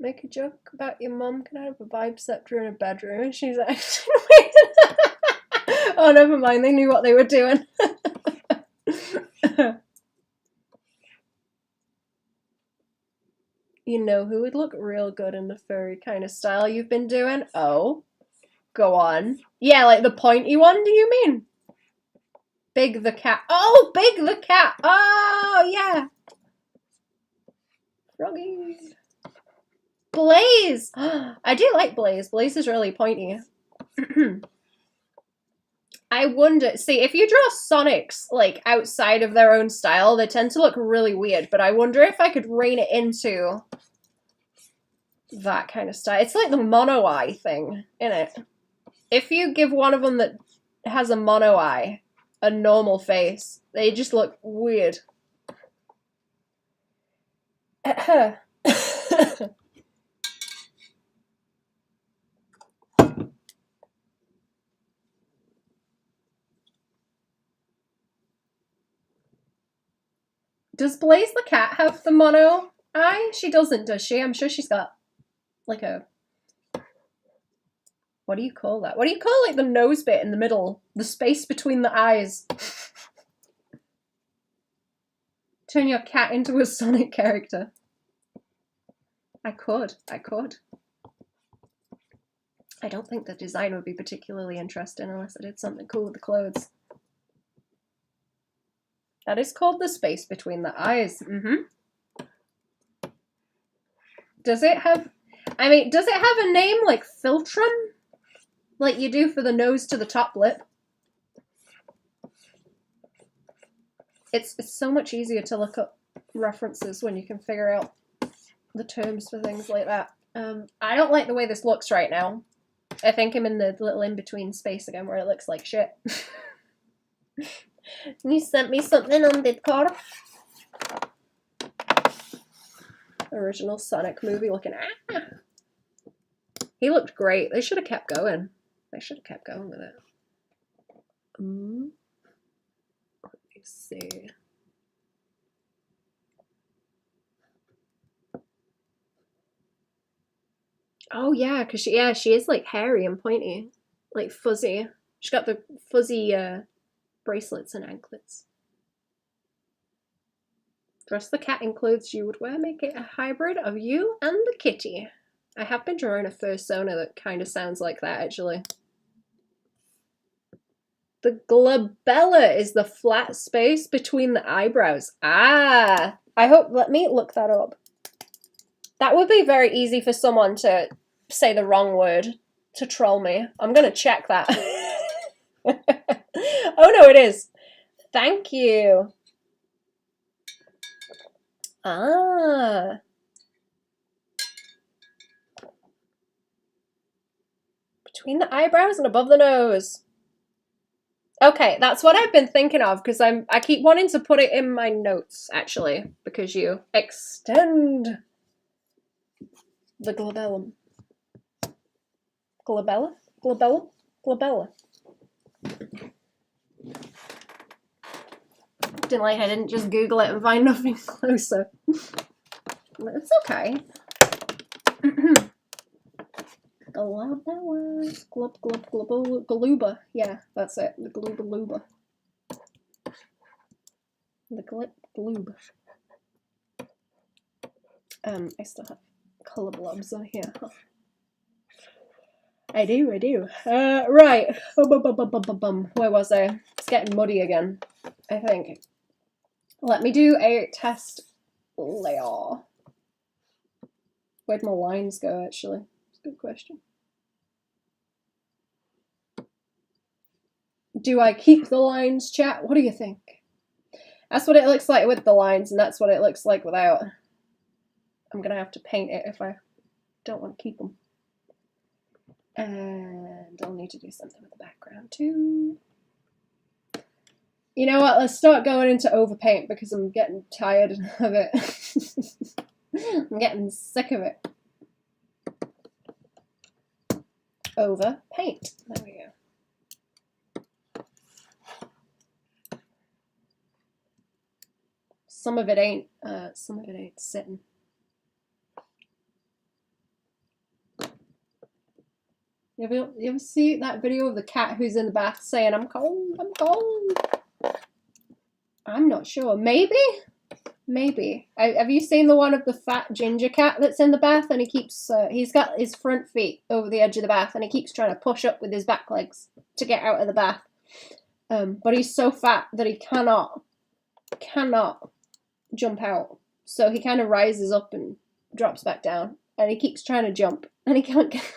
Make a joke about your mum can have a vibe scepter in a bedroom and she's acting weird. Oh, never mind. They knew what they were doing. You know who would look real good in the furry kind of style you've been doing? Oh, go on. Yeah, like the pointy one, do you mean? Big the cat. Oh, Big the cat. Oh, yeah. Froggy. Blaze. I do like Blaze. Blaze is really pointy. I wonder, see, if you draw Sonics, like, outside of their own style, they tend to look really weird, but I wonder if I could rein it into that kind of style. It's like the mono eye thing, innit? If you give one of them that has a mono eye a normal face, they just look weird. Does Blaze the cat have the mono eye? She doesn't, does she? I'm sure she's got like a... What do you call that? What do you call, like, the nose bit in the middle? The space between the eyes. Turn your cat into a Sonic character. I could. I don't think the design would be particularly interesting unless I did something cool with the clothes. That is called the space between the eyes. Does it have... I mean, does it have a name like Philtrum? Like you do for the nose to the top lip? It's so much easier to look up references when you can figure out the terms for things like that. I don't like the way this looks right now. I think I'm in the little in-between space again where it looks like shit. You sent me something on Discord. Original Sonic movie looking. Ah! He looked great. They should have kept going. They should have kept going with it. Let me see. Oh yeah, because she is like hairy and pointy, like fuzzy. She's got the fuzzy bracelets and anklets. Dress the cat in clothes you would wear, make it a hybrid of you and the kitty. I have been drawing a fursona that kind of sounds like that, actually. The glabella is the flat space between the eyebrows. Ah! Let me look that up. That would be very easy for someone to say the wrong word to troll me. I'm gonna check that. Oh no, it is. Thank you. Ah. Between the eyebrows and above the nose. Okay, that's what I've been thinking of because I keep wanting to put it in my notes actually because you extend the glabellum. Glabella? Glabella? Glabella. Didn't like I didn't just Google it and find nothing closer. It's okay. Galuba. Yeah, that's it. The glooba. The gloob. I still have colour blobs on here. I do. Right. Where was I? It's getting muddy again, I think. Let me do a test layer. Where'd my lines go, actually? It's a good question. Do I keep the lines, chat? What do you think? That's what it looks like with the lines, and that's what it looks like without. I'm gonna have to paint it if I don't want to keep them. And I'll need to do something with the background too. You know what? Let's start going into overpaint because I'm getting tired of it. I'm getting sick of it. Overpaint. There we go. Some of it ain't sitting. You ever see that video of the cat who's in the bath saying, "I'm cold, I'm cold"? I'm not sure. Maybe. Have you seen the one of the fat ginger cat that's in the bath and he keeps, he's got his front feet over the edge of the bath and he keeps trying to push up with his back legs to get out of the bath. But he's so fat that he cannot jump out. So he kind of rises up and drops back down and he keeps trying to jump and he can't get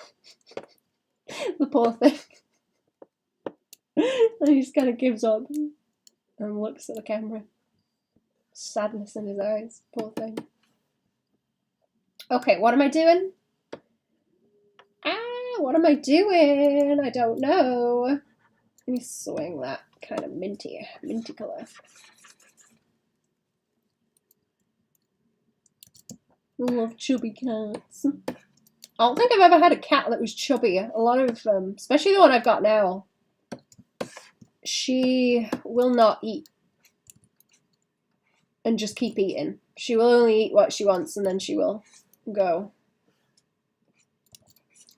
the poor thing. And he just kind of gives up and looks at the camera. Sadness in his eyes. Poor thing. Okay, what am I doing? What am I doing? I don't know. Let me swing that kind of minty color. I love chubby cats. I don't think I've ever had a cat that was chubby. A lot of, especially the one I've got now, she will not eat and just keep eating. She will only eat what she wants and then she will go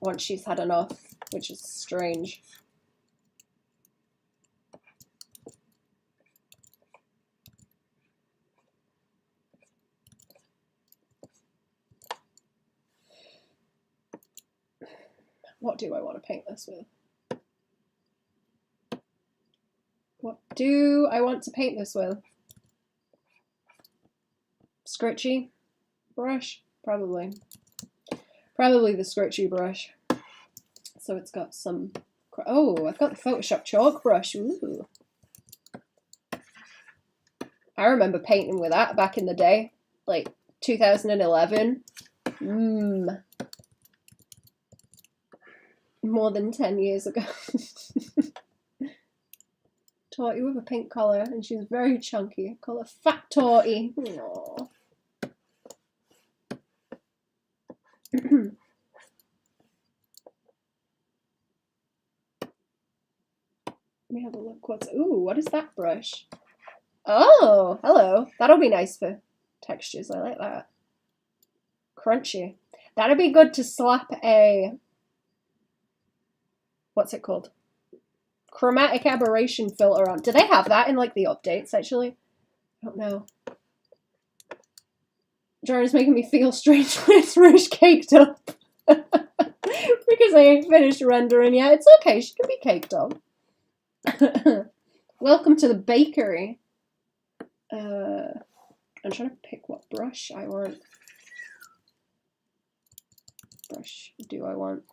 once she's had enough. which is strange. What do I want to paint this with? What do I want to paint this with? Scritchy brush? Probably. Probably the scritchy brush. So it's got some... Oh, I've got the Photoshop chalk brush. Ooh. I remember painting with that back in the day. Like 2011. More than 10 years ago. Torty with a pink collar, and she's very chunky. Call her Fat Torty. Aww. Let me have a look. What is that brush? Oh, hello. That'll be nice for textures. I like that. Crunchy. That'd be good to slap a... What's it called? Chromatic aberration filter on. Do they have that in like the updates actually? I don't know. Jordan's making me feel strange when it's Rouge caked up. Because I ain't finished rendering yet. It's okay, she can be caked up. Welcome to the bakery. I'm trying to pick what brush I want. Brush do I want?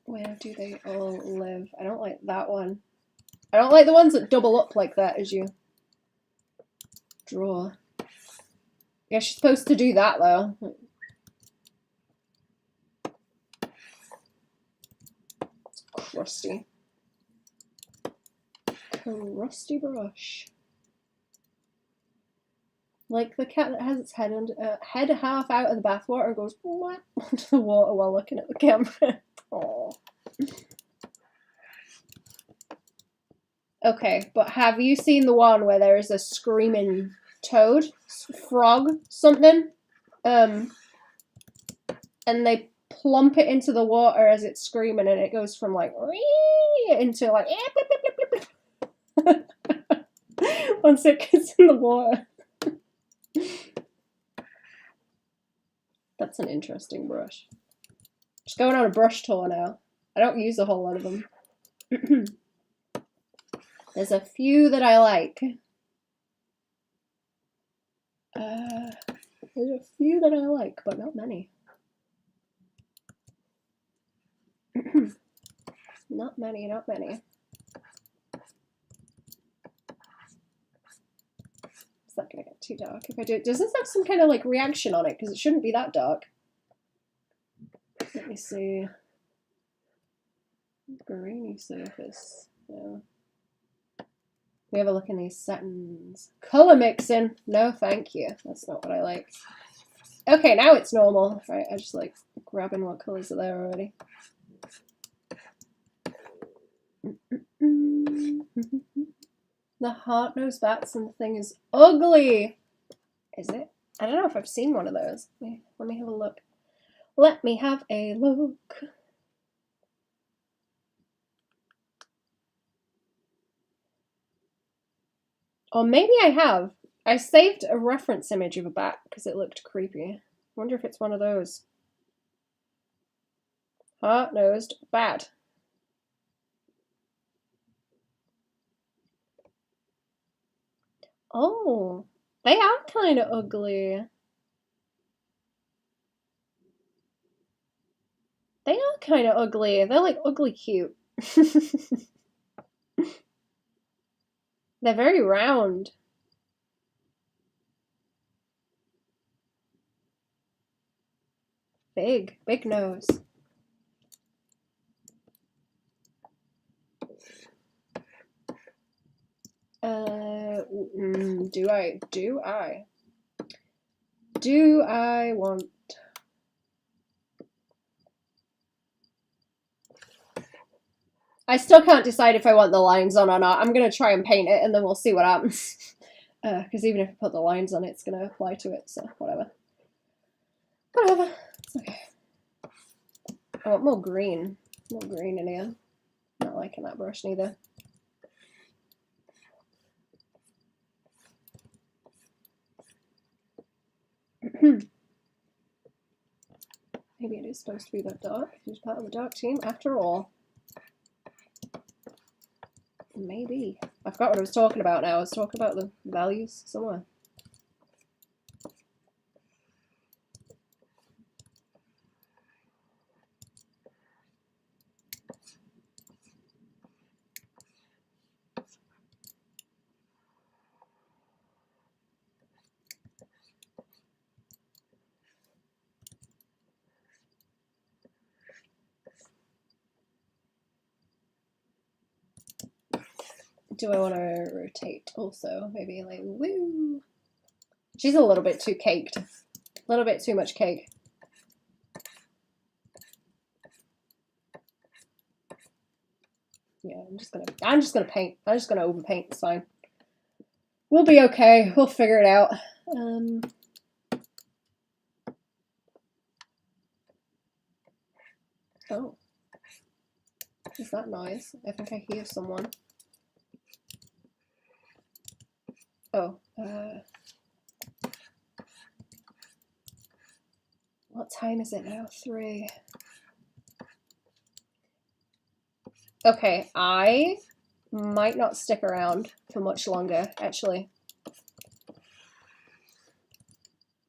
Where do they all live? I don't like that one. I don't like the ones that double up like that as you draw. Yeah, she's supposed to do that though. It's crusty. Crusty brush. Like the cat that has its head half out of the bathwater and goes what onto the water while looking at the camera. Aww. Okay, but have you seen the one where there is a screaming toad, frog, something, and they plump it into the water as it's screaming, and it goes from like into like once it gets in the water. That's an interesting brush. Just going on a brush tour now. I don't use a whole lot of them. There's a few that I like. There's a few that I like, but not many. Not many, not many. It's not gonna get too dark if I do it. Does this have some kind of like reaction on it? Because it shouldn't be that dark. Let me see. Grainy surface. Yeah. We have a look in these settings. Color mixing. No, thank you. That's not what I like. Okay, now it's normal. Right, I just like grabbing what colors are there already. The hard-nosed Batson thing is ugly. Is it? I don't know if I've seen one of those. Let me have a look. Let me have a look. Or maybe I have. I saved a reference image of a bat because it looked creepy. I wonder if it's one of those. Hard-nosed bat. Oh, they are kind of ugly. They are kind of ugly. They're like ugly cute. They're very round. Big nose. Do I want... I still can't decide if I want the lines on or not. I'm going to try and paint it and then we'll see what happens. Because even if I put the lines on, it's going to apply to it, so whatever. Whatever. It's okay. I want more green. More green in here. Not liking that brush neither. Maybe it is supposed to be that dark. He's part of the dark team after all. Maybe. I forgot what I was talking about now. I was talking about the values somewhere. Do I want to rotate also? Maybe like, woo! She's a little bit too caked. A little bit too much cake. Yeah, I'm just gonna paint. I'm just gonna overpaint, it's fine. We'll be okay. We'll figure it out. Oh. Is that noise? I think I hear someone. Oh, what time is it now? 3. Okay, I might not stick around for much longer, actually.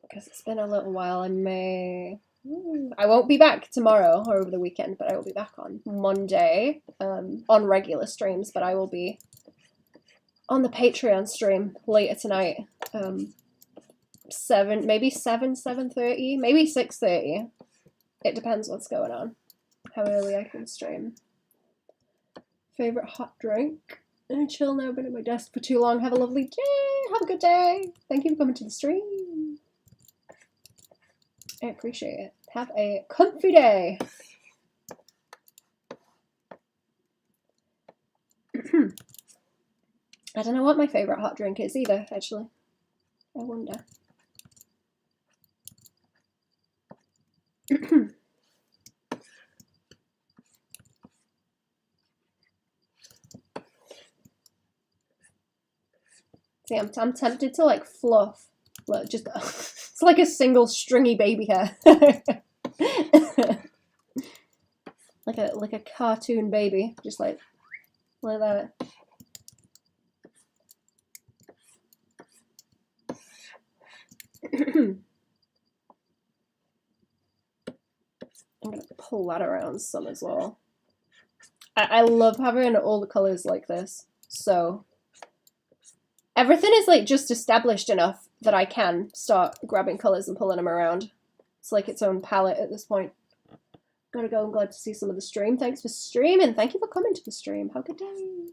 Because it's been a little while. I won't be back tomorrow or over the weekend, but I will be back on Monday on regular streams, but I will be on the Patreon stream later tonight. 7, maybe 7:30, maybe 6:30. It depends what's going on, how early I can stream. Favorite hot drink? And chill now, been at my desk for too long. Have a lovely day. Have a good day. Thank you for coming to the stream. I appreciate it. Have a comfy day. I don't know what my favorite hot drink is either, actually. I wonder. See, I'm tempted to like fluff. Look, just it's like a single stringy baby hair. like a cartoon baby, just like that. I'm gonna pull that around some as well. I love having all the colors like this. So everything is like just established enough that I can start grabbing colors and pulling them around. It's like its own palette at this point. Gotta go. I'm glad to see some of the stream. Thanks for streaming. Thank you for coming to the stream. Have a good day.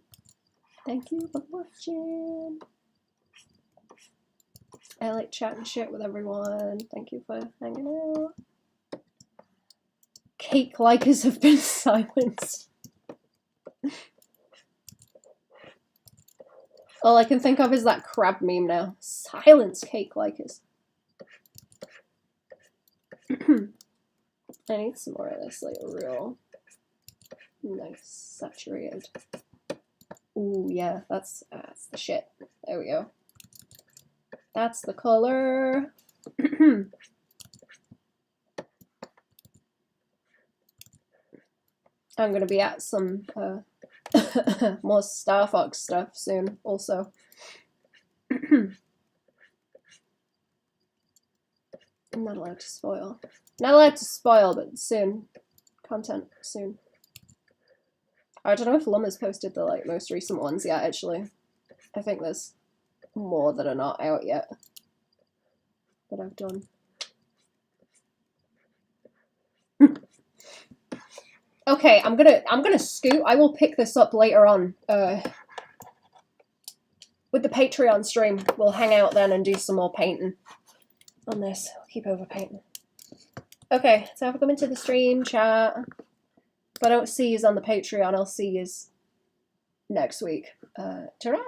Thank you for watching. I like chatting shit with everyone. Thank you for hanging out. Cake likers have been silenced. All I can think of is that crab meme now. Silence cake likers. I need some more of this, like, real nice saturated. Ooh, yeah, that's the shit. There we go. That's the color. I'm gonna be at some more Star Fox stuff soon, also. I'm not allowed to spoil. Not allowed to spoil, but soon. Content soon. I don't know if Lumma's posted the like most recent ones yet, actually. I think there's more that are not out yet that I've done. Okay, I'm gonna scoot. I will pick this up later on with the Patreon stream. We'll hang out then and do some more painting on this. I'll keep over painting. Okay, so have a come into the stream chat. If I don't see yous on the Patreon, I'll see yous next week. Ta-ra!